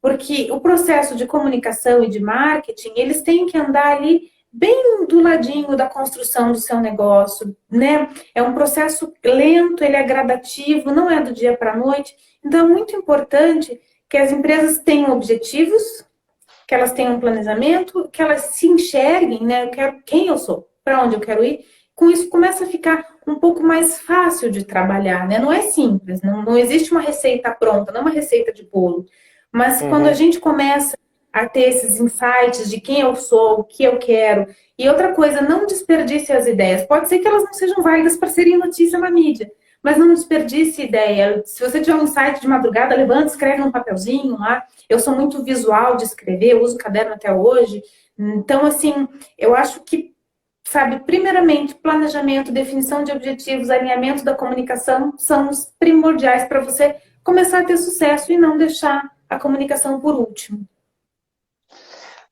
Porque o processo de comunicação e de marketing, eles têm que andar ali bem do ladinho da construção do seu negócio, né? É um processo lento, ele é gradativo, não é do dia para a noite. Então, é muito importante que as empresas tenham objetivos, que elas tenham um planejamento, que elas se enxerguem, né? Eu quero quem eu sou, para onde eu quero ir. Com isso, começa a ficar um pouco mais fácil de trabalhar, né? Não é simples, não existe uma receita pronta, não é uma receita de bolo. Mas quando a gente começa a ter esses insights de quem eu sou, o que eu quero, e outra coisa, não desperdice as ideias. Pode ser que elas não sejam válidas para serem notícia na mídia, mas não desperdice ideia. Se você tiver um insight de madrugada, levanta, escreve num papelzinho lá. Eu sou muito visual de escrever, eu uso caderno até hoje. Então, assim, eu acho que, sabe, primeiramente, planejamento, definição de objetivos, alinhamento da comunicação são os primordiais para você começar a ter sucesso e não deixar a comunicação por último.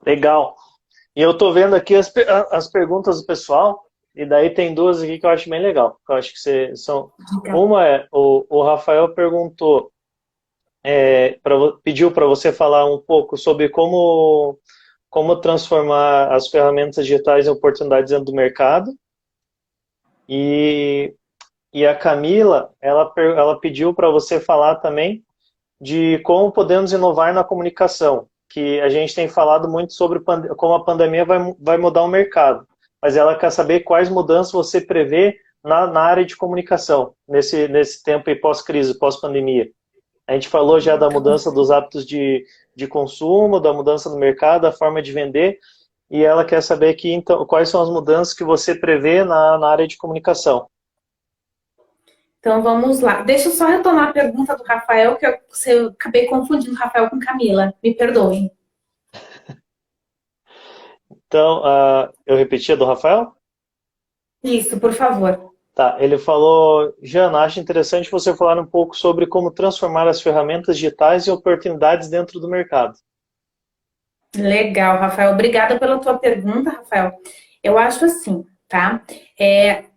Legal. E eu tô vendo aqui as perguntas do pessoal, e daí tem duas aqui que eu acho bem legal. Eu acho que são. Uma é, o Rafael perguntou, pediu para você falar um pouco sobre como transformar as ferramentas digitais em oportunidades dentro do mercado. E a Camila, ela pediu para você falar também de como podemos inovar na comunicação, que a gente tem falado muito sobre como a pandemia vai mudar o mercado, mas ela quer saber quais mudanças você prevê na área de comunicação, nesse tempo pós-crise, pós-pandemia. A gente falou já da mudança dos hábitos de consumo, da mudança no mercado, da forma de vender, e ela quer saber aqui, então, quais são as mudanças que você prevê na área de comunicação. Então, vamos lá. Deixa eu só retomar a pergunta do Rafael, que eu acabei confundindo o Rafael com Camila. Me perdoem. Então, eu repeti a do Rafael? Isso, por favor. Tá, ele falou, Jana, acho interessante você falar um pouco sobre como transformar as ferramentas digitais em oportunidades dentro do mercado. Legal, Rafael. Obrigada pela tua pergunta, Rafael. Eu acho assim, tá?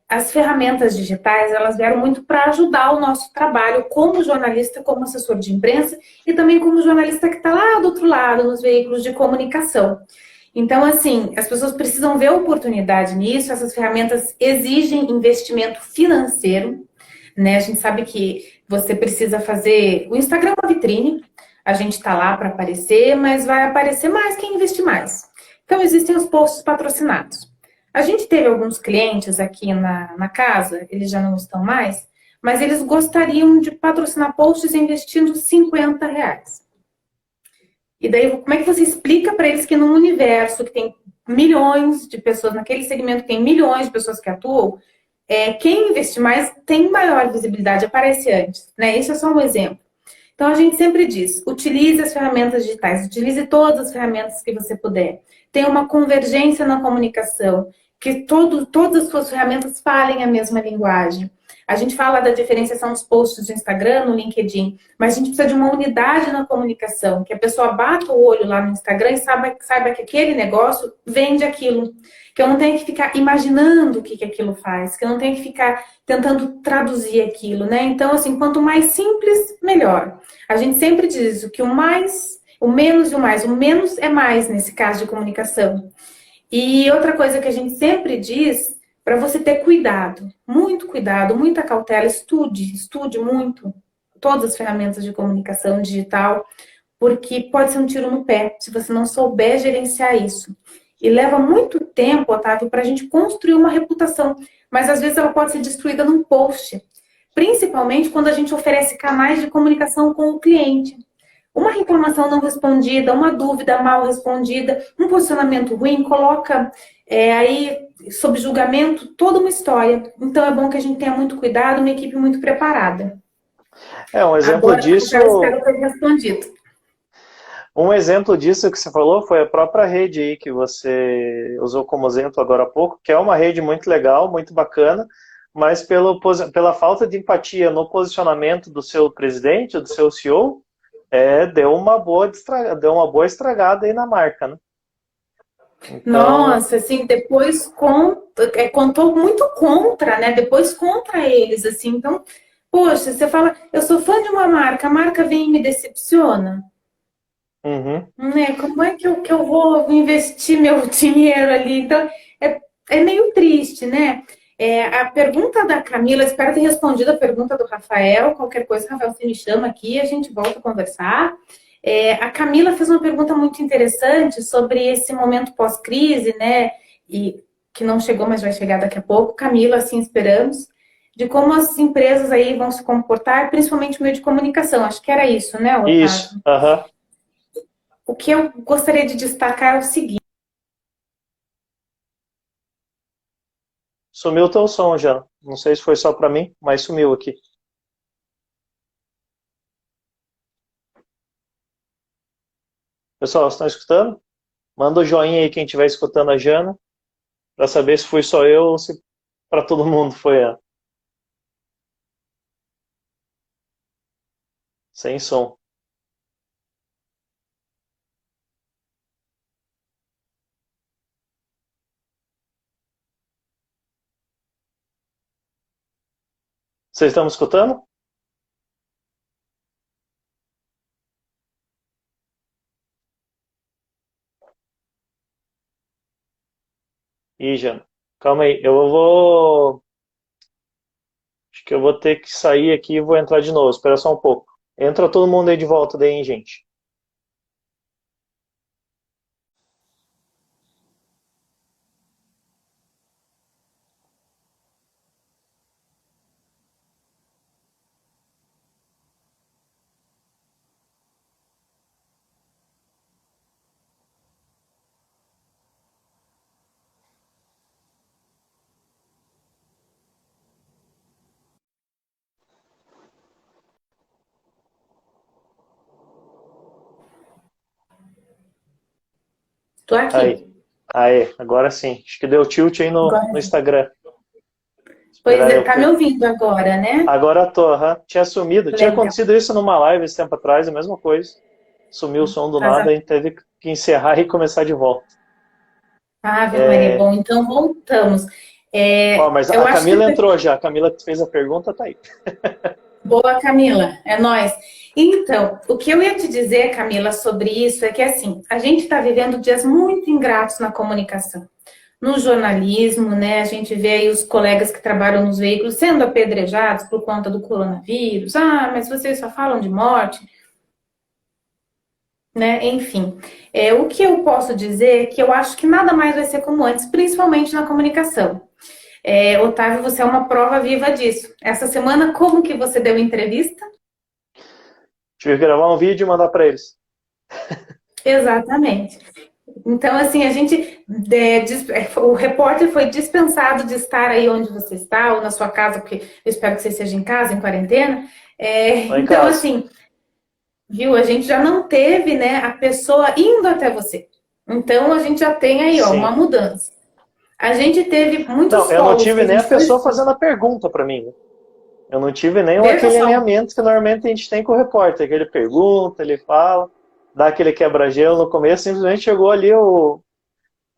As ferramentas digitais, elas vieram muito para ajudar o nosso trabalho como jornalista, como assessor de imprensa e também como jornalista que está lá do outro lado, nos veículos de comunicação. Então, assim, as pessoas precisam ver oportunidade nisso, essas ferramentas exigem investimento financeiro, né? A gente sabe que você precisa fazer... O Instagram é uma vitrine, a gente está lá para aparecer, mas vai aparecer mais quem investir mais. Então, existem os posts patrocinados. A gente teve alguns clientes aqui na casa, eles já não estão mais, mas eles gostariam de patrocinar posts investindo R$ 50. E daí, como é que você explica para eles que num universo que tem milhões de pessoas, naquele segmento que tem milhões de pessoas que atuam, quem investir mais tem maior visibilidade, aparece antes, né? Isso é só um exemplo. Então, a gente sempre diz, utilize as ferramentas digitais, utilize todas as ferramentas que você puder. Tenha uma convergência na comunicação, que todas as suas ferramentas falem a mesma linguagem. A gente fala da diferenciação dos posts do Instagram, no LinkedIn, mas a gente precisa de uma unidade na comunicação, que a pessoa bata o olho lá no Instagram e saiba que aquele negócio vende aquilo. Que eu não tenho que ficar imaginando o que aquilo faz, que eu não tenho que ficar tentando traduzir aquilo, né? Então, assim, quanto mais simples, melhor. A gente sempre diz que o menos e o mais. O menos é mais nesse caso de comunicação. E outra coisa que a gente sempre diz, para você ter cuidado, muita cautela, estude muito todas as ferramentas de comunicação digital, porque pode ser um tiro no pé se você não souber gerenciar isso. E leva muito tempo, Otávio, para a gente construir uma reputação, mas às vezes ela pode ser destruída num post, principalmente quando a gente oferece canais de comunicação com o cliente. Uma reclamação não respondida, uma dúvida mal respondida, um posicionamento ruim, coloca aí sob julgamento toda uma história. Então é bom que a gente tenha muito cuidado, uma equipe muito preparada. Um exemplo Agora, disso. eu espero ter respondido. Um exemplo disso que você falou foi a própria rede aí que você usou como exemplo agora há pouco, que é uma rede muito legal, muito bacana, mas pela falta de empatia no posicionamento do seu presidente, do seu CEO, deu uma boa estragada aí na marca, né? Então... Nossa, assim, depois contou muito contra, né? Depois contra eles, assim. Então, poxa, você fala, eu sou fã de uma marca, a marca vem e me decepciona. Uhum. Né? Como é que eu vou investir meu dinheiro ali? Então, é meio triste, né? A pergunta da Camila, espero ter respondido a pergunta do Rafael. Qualquer coisa, Rafael, você me chama aqui, a gente volta a conversar. A Camila fez uma pergunta muito interessante sobre esse momento pós-crise, né? E que não chegou, mas vai chegar daqui a pouco. Camila, assim esperamos, de como as empresas aí vão se comportar, principalmente o meio de comunicação. Acho que era isso, né, Otávio? Isso, aham. O que eu gostaria de destacar é o seguinte. Sumiu o teu som já. Não sei se foi só para mim, mas sumiu aqui. Pessoal, vocês estão escutando? Manda o joinha aí quem estiver escutando a Jana, para saber se fui só eu ou se para todo mundo foi ela. Sem som. Vocês estão me escutando? Ih, Jana, calma aí. Acho que eu vou ter que sair aqui e vou entrar de novo. Espera só um pouco. Entra todo mundo aí de volta daí, hein, gente. Estou aqui. Aí, agora sim. Acho que deu tilt aí no Instagram. Pois Esperar eu... tá me ouvindo agora, né? Agora tô, tinha sumido. Tinha Legal. acontecido isso numa live esse tempo atrás, a mesma coisa. Sumiu o som do nada, a gente teve que encerrar e começar de volta. Ave Maria, bom, então voltamos. Mas eu a acho Camila que... entrou já. A Camila que fez a pergunta tá aí. Boa, Camila, é nóis. Então, o que eu ia te dizer, Camila, sobre isso é que, assim, a gente está vivendo dias muito ingratos na comunicação. No jornalismo, né, a gente vê aí os colegas que trabalham nos veículos sendo apedrejados por conta do coronavírus. Ah, mas vocês só falam de morte. né? Enfim, o que eu posso dizer é que eu acho que nada mais vai ser como antes, principalmente na comunicação. Otávio, você é uma prova viva disso. Essa semana, como que você deu entrevista? Tive que gravar um vídeo e mandar para eles. Exatamente. Então, assim, o repórter foi dispensado de estar aí onde você está, ou na sua casa, porque eu espero que você esteja em casa, em quarentena. Lá em Então, casa. assim, viu, a gente já não teve, né, a pessoa indo até você. Então, a gente já tem aí, ó, uma Sim. mudança. A gente teve Não, muitos eu não follows que tive a nem a gente foi. pessoa fazendo a pergunta para mim, né? Eu não tive nem Veja aquele só. alinhamento que normalmente a gente tem com o repórter, que ele pergunta, ele fala, dá aquele quebra-gelo no começo, simplesmente chegou ali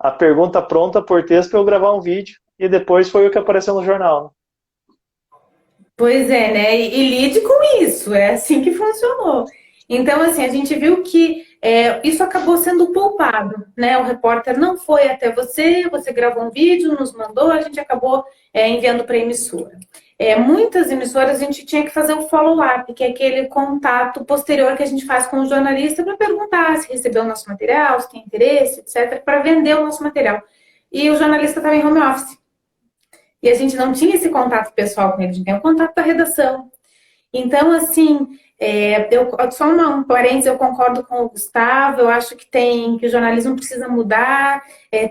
a pergunta pronta por texto para eu gravar um vídeo e depois foi o que apareceu no jornal. Né? Pois é, né? E lide com isso, é assim que funcionou. Então, assim, a gente viu que isso acabou sendo poupado, né? O repórter não foi até você, você gravou um vídeo, nos mandou, a gente acabou enviando para a emissora. Muitas emissoras a gente tinha que fazer o follow-up, que é aquele contato posterior que a gente faz com o jornalista para perguntar se recebeu o nosso material, se tem interesse, etc., para vender o nosso material. E o jornalista estava em home office. E a gente não tinha esse contato pessoal com ele, a gente tem o contato da redação. Então, assim, só um parênteses, eu concordo com o Gustavo, eu acho que o jornalismo precisa mudar,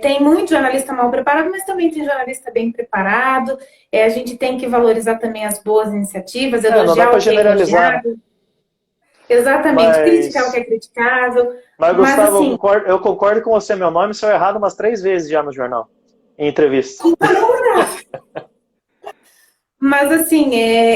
tem muito jornalista mal preparado, mas também tem jornalista bem preparado, a gente tem que valorizar também as boas iniciativas, Não dá elogiar para o que é generalizar, né? elogiável, exatamente, criticar o que Mas, é criticável, mas mas Gustavo, assim, eu concordo com você, meu nome saiu errado umas 3 vezes já no jornal, em entrevista. Mas assim,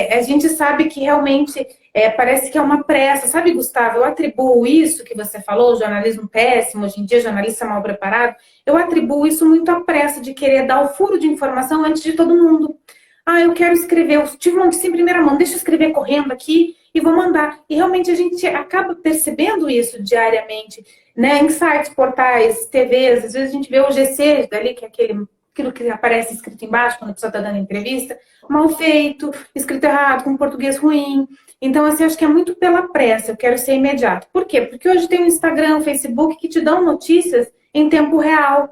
a gente sabe que realmente parece que é uma pressa. Sabe, Gustavo, eu atribuo isso que você falou, o jornalismo péssimo, hoje em dia jornalista mal preparado, eu atribuo isso muito à pressa de querer dar o furo de informação antes de todo mundo. Ah, eu quero escrever, eu tive uma notícia em primeira mão, deixa eu escrever correndo aqui e vou mandar. E realmente a gente acaba percebendo isso diariamente, né? Em sites, portais, TVs, às vezes a gente vê o GC dali, que é aquilo que aparece escrito embaixo quando a pessoa está dando entrevista, mal feito, escrito errado, com português ruim. Então, assim, acho que é muito pela pressa, eu quero ser imediato. Por quê? Porque hoje tem o Instagram, o Facebook que te dão notícias em tempo real.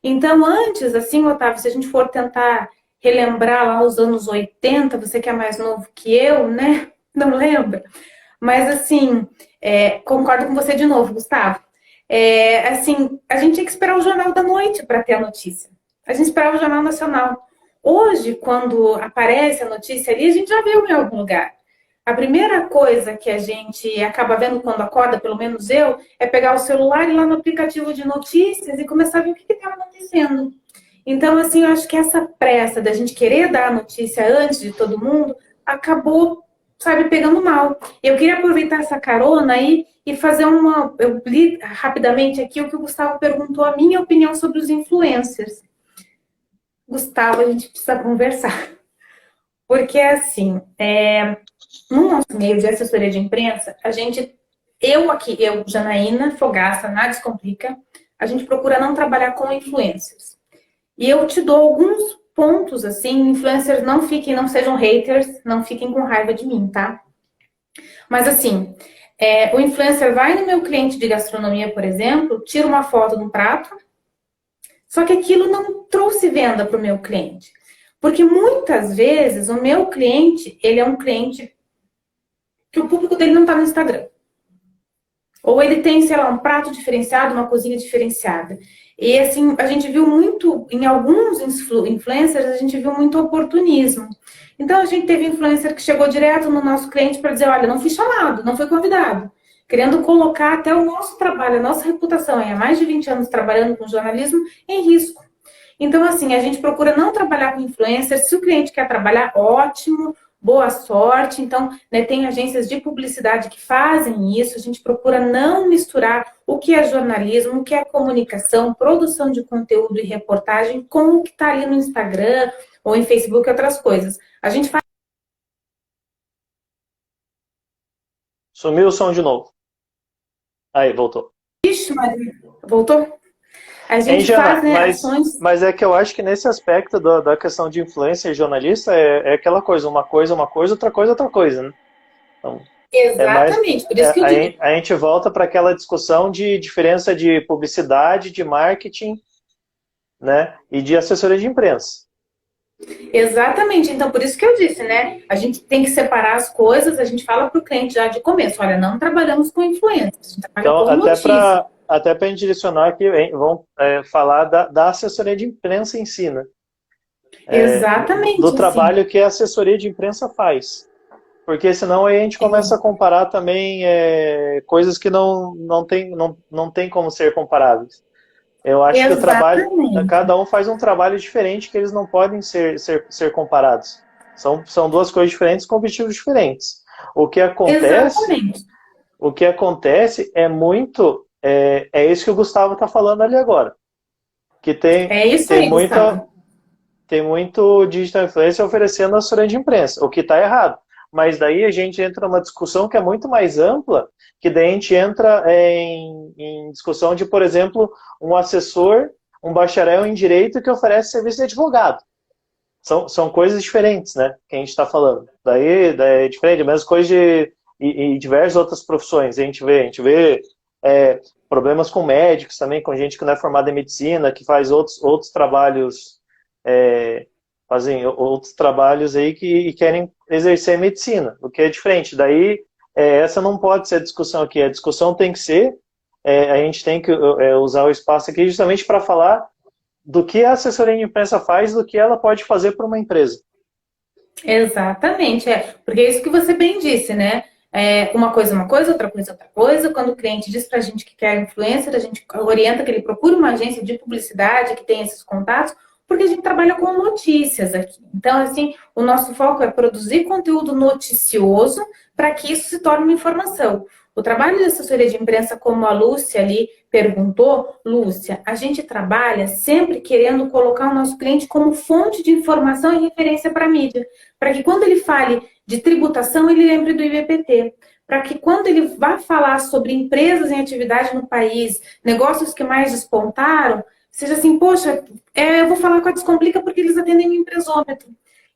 Então, antes, assim, Otávio, se a gente for tentar relembrar lá os anos 80, você que é mais novo que eu, né? Não lembra? Mas, assim, concordo com você de novo, Gustavo. Assim, a gente tinha que esperar o Jornal da Noite para ter a notícia. A gente esperava o Jornal Nacional. Hoje, quando aparece a notícia ali, a gente já viu em algum lugar. A primeira coisa que a gente acaba vendo quando acorda, pelo menos eu, é pegar o celular e ir lá no aplicativo de notícias e começar a ver o que está acontecendo. Então, assim, eu acho que essa pressa da gente querer dar a notícia antes de todo mundo acabou, sabe, pegando mal. Eu queria aproveitar essa carona aí e fazer uma. Eu li rapidamente aqui o que o Gustavo perguntou, a minha opinião sobre os influencers. Gustavo, a gente precisa conversar. Porque, assim, no nosso meio de assessoria de imprensa, eu, Janaína Fogaça, na Descomplica, a gente procura não trabalhar com influencers. E eu te dou alguns pontos, assim, influencers não sejam haters, não fiquem com raiva de mim, tá? Mas, assim, o influencer vai no meu cliente de gastronomia, por exemplo, tira uma foto de um prato, só que aquilo não trouxe venda para o meu cliente. Porque muitas vezes o meu cliente, ele é um cliente que o público dele não está no Instagram. Ou ele tem, sei lá, um prato diferenciado, uma cozinha diferenciada. E assim, a gente viu muito, em alguns influencers, a gente viu muito oportunismo. Então a gente teve influencer que chegou direto no nosso cliente para dizer, olha, não fui chamado, não fui convidado. Querendo colocar até o nosso trabalho, a nossa reputação, há mais de 20 anos trabalhando com jornalismo, em risco. Então, assim, a gente procura não trabalhar com influencers. Se o cliente quer trabalhar, ótimo, boa sorte. Então, né, tem agências de publicidade que fazem isso. A gente procura não misturar o que é jornalismo, o que é comunicação, produção de conteúdo e reportagem com o que está ali no Instagram ou em Facebook e outras coisas. A gente faz. Sumiu o som de novo. Aí, voltou. Ixi, Maria, voltou? A Hein, gente faz, Jana, né, ações. mas é que eu acho que nesse aspecto da questão de influência e jornalista é aquela coisa, uma coisa, outra coisa, né? Então, É mais, Exatamente, por isso que eu digo. a gente volta para aquela discussão de diferença de publicidade, de marketing, né, e de assessoria de imprensa. Exatamente, então por isso que eu disse, né? A gente tem que separar as coisas, a gente fala para o cliente já de começo, olha, não trabalhamos com influência, a gente trabalha Então, com notícia. até para a gente direcionar aqui, vamos falar da assessoria de imprensa em si, né? Do Exatamente, assim. trabalho que a assessoria de imprensa faz. Porque senão aí a gente começa a comparar também coisas que não tem como ser comparáveis. Eu acho que o trabalho, Exatamente. cada um faz um trabalho diferente que eles não podem ser comparados. São duas coisas diferentes com objetivos diferentes. O que acontece, Exatamente. o que acontece é muito, é isso que o Gustavo está falando ali agora, que É isso tem aí, muita, Gustavo. tem muito digital influencer oferecendo assessoria de imprensa, o que está errado. Mas daí a gente entra numa discussão que é muito mais ampla, que daí a gente entra em discussão de, por exemplo, um assessor, um bacharel em direito que oferece serviço de advogado. São coisas diferentes, né, que a gente está falando. Daí é diferente, a mesma coisa e diversas outras profissões. A gente vê problemas com médicos também, com gente que não é formada em medicina, que faz outros trabalhos é, fazem outros trabalhos aí que querem exercer medicina, o que é diferente. Daí, essa não pode ser a discussão aqui. A discussão tem que ser, a gente tem que usar o espaço aqui justamente para falar do que a assessoria de imprensa faz, do que ela pode fazer para uma empresa. Exatamente, porque é isso que você bem disse, né? Uma coisa, outra coisa, outra coisa. Quando o cliente diz para a gente que quer influencer, a gente orienta que ele procure uma agência de publicidade que tenha esses contatos, porque a gente trabalha com notícias aqui. Então, assim, o nosso foco é produzir conteúdo noticioso para que isso se torne uma informação. O trabalho de assessoria de imprensa, como a Lúcia ali perguntou, Lúcia, a gente trabalha sempre querendo colocar o nosso cliente como fonte de informação e referência para a mídia, para que quando ele fale de tributação, ele lembre do IBPT, para que quando ele vá falar sobre empresas em atividade no país, negócios que mais despontaram, seja assim, poxa, eu vou falar com a Descomplica porque eles atendem o empresômetro.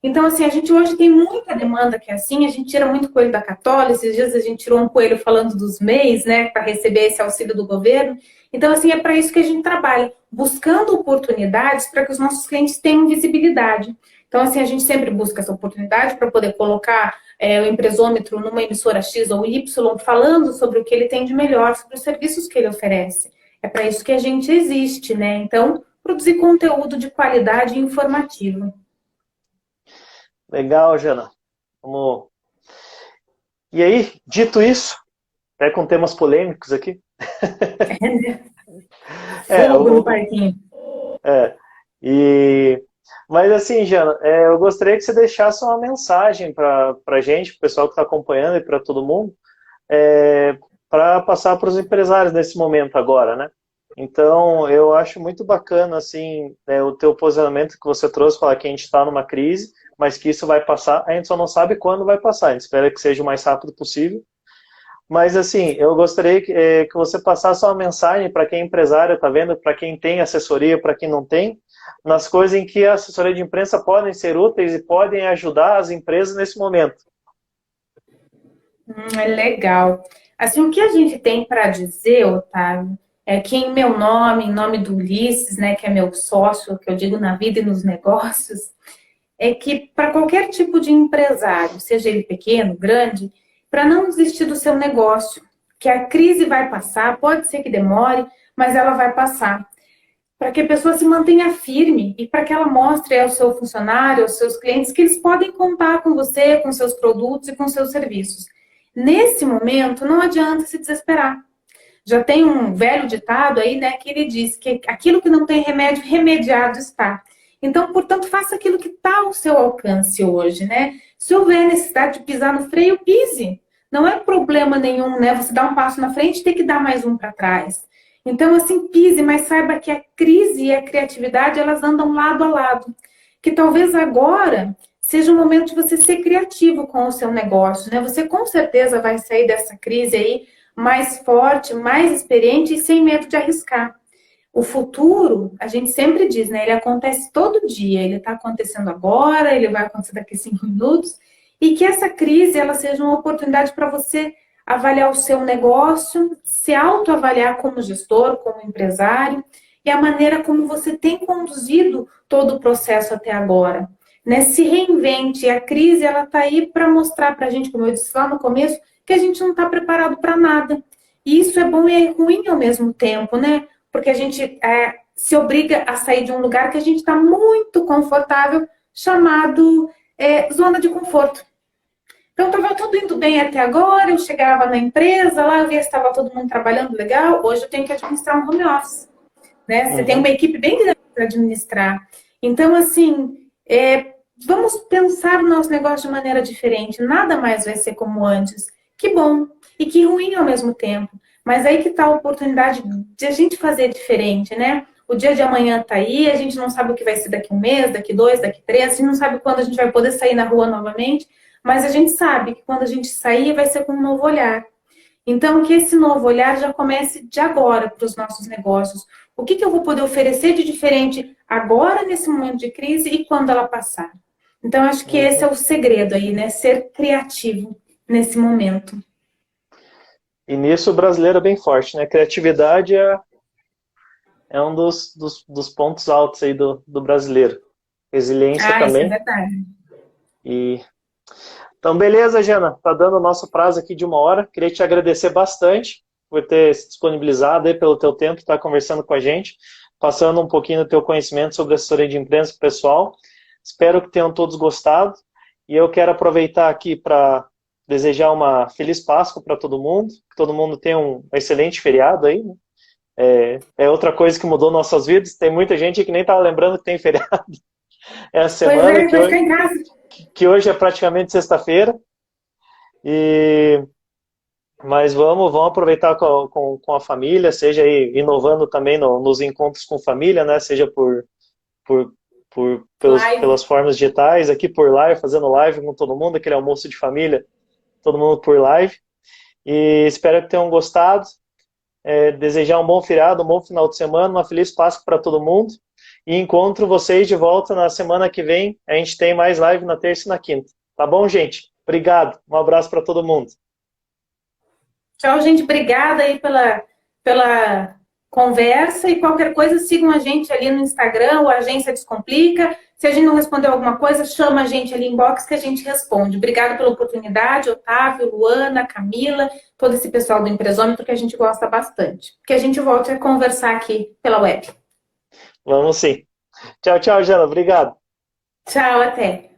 Então, assim, a gente hoje tem muita demanda que é assim, a gente tira muito coelho da Catoli, esses dias a gente tirou um coelho falando dos MEIs, né, para receber esse auxílio do governo. Então, assim, é para isso que a gente trabalha, buscando oportunidades para que os nossos clientes tenham visibilidade. Então, assim, a gente sempre busca essa oportunidade para poder colocar o empresômetro numa emissora X ou Y, falando sobre o que ele tem de melhor, sobre os serviços que ele oferece. É para isso que a gente existe, né? Então, produzir conteúdo de qualidade e informativo. Legal, Jana. Vamos... E aí, dito isso, até com temas polêmicos aqui. É, Fogo no parquinho. é, e mas assim, Jana, eu gostaria que você deixasse uma mensagem para a gente, para o pessoal que está acompanhando e para todo mundo, para passar para os empresários nesse momento agora, né? Então, eu acho muito bacana, assim, o teu posicionamento que você trouxe, falar que a gente está numa crise, mas que isso vai passar, a gente só não sabe quando vai passar, a gente espera que seja o mais rápido possível. Mas, assim, eu gostaria que você passasse uma mensagem para quem é empresário, tá vendo? Para quem tem assessoria, para quem não tem, nas coisas em que a assessoria de imprensa podem ser úteis e podem ajudar as empresas nesse momento. É legal. Assim, o que a gente tem para dizer, Otávio, é que em meu nome, em nome do Ulisses, né, que é meu sócio, que eu digo na vida e nos negócios, é que para qualquer tipo de empresário, seja ele pequeno, grande, para não desistir do seu negócio, que a crise vai passar, pode ser que demore, mas ela vai passar. Para que a pessoa se mantenha firme e para que ela mostre ao seu funcionário, aos seus clientes, que eles podem contar com você, com seus produtos e com seus serviços. Nesse momento, não adianta se desesperar. Já tem um velho ditado aí, né, que ele diz que aquilo que não tem remédio, remediado está. Então, portanto, faça aquilo que está ao seu alcance hoje, né? Se houver necessidade de pisar no freio, pise. Não é problema nenhum, né? Você dá um passo na frente e ter que dar mais um para trás. Então, assim, pise, mas saiba que a crise e a criatividade, elas andam lado a lado. Que talvez agora seja o momento de você ser criativo com o seu negócio, né? Você com certeza vai sair dessa crise aí mais forte, mais experiente e sem medo de arriscar. O futuro, a gente sempre diz, né? Ele acontece todo dia. Ele está acontecendo agora, ele vai acontecer daqui a 5 minutos. e que essa crise ela seja uma oportunidade para você avaliar o seu negócio, se autoavaliar como gestor, como empresário, e a maneira como você tem conduzido todo o processo até agora. Né? Se reinvente, a crise ela está aí para mostrar para a gente, como eu disse lá no começo, que a gente não está preparado para nada. E isso é bom e é ruim ao mesmo tempo, né? Porque a gente se obriga a sair de um lugar que a gente está muito confortável, chamado zona de conforto. Então, estava tudo indo bem até agora, eu chegava na empresa, lá eu via se estava todo mundo trabalhando legal, hoje eu tenho que administrar um home office, né? Você tem uma equipe bem grande para administrar. Então, assim, vamos pensar o nosso negócio de maneira diferente, nada mais vai ser como antes. Que bom e que ruim ao mesmo tempo. Mas aí que está a oportunidade de a gente fazer diferente, né? O dia de amanhã está aí, a gente não sabe o que vai ser daqui um mês, daqui 2, daqui 3, a gente não sabe quando a gente vai poder sair na rua novamente, mas a gente sabe que quando a gente sair vai ser com um novo olhar. Então, que esse novo olhar já comece de agora para os nossos negócios. O que eu vou poder oferecer de diferente agora, nesse momento de crise, e quando ela passar? Então, acho que esse é o segredo aí, né? Ser criativo nesse momento. E nisso o brasileiro é bem forte, né? Criatividade é um dos pontos altos aí do brasileiro. Resiliência Isso é também. verdade. E então, beleza, Jana. Tá dando o nosso prazo aqui de 1 hora. Queria te agradecer bastante por ter se disponibilizado aí pelo teu tempo, estar conversando com a gente, passando um pouquinho do teu conhecimento sobre assessoria de imprensa pro pessoal. Espero que tenham todos gostado. E eu quero aproveitar aqui para desejar uma feliz Páscoa para todo mundo. Que todo mundo tenha um excelente feriado aí, né? É outra coisa que mudou nossas vidas. Tem muita gente que nem estava lembrando que tem feriado. É a semana Pois vai ficar em casa. que hoje é praticamente sexta-feira. Mas vamos aproveitar com a família, seja aí inovando também nos encontros com família, né? Seja por, pelas formas digitais, aqui por live, fazendo live com todo mundo, aquele almoço de família, todo mundo por live. E espero que tenham gostado. Desejar um bom feriado, um bom final de semana, uma feliz Páscoa para todo mundo. E encontro vocês de volta na semana que vem. A gente tem mais live na terça e na quinta. Tá bom, gente? Obrigado. Um abraço para todo mundo. Tchau, gente. Obrigada aí pela conversa e qualquer coisa, sigam a gente ali no Instagram, o Agência Descomplica. Se a gente não respondeu alguma coisa, chama a gente ali em inbox que a gente responde. Obrigada pela oportunidade, Otávio, Luana, Camila, todo esse pessoal do Empresômetro que a gente gosta bastante. Que a gente volte a conversar aqui pela web. Vamos sim. Tchau, tchau, Jana. Obrigado. Tchau, até.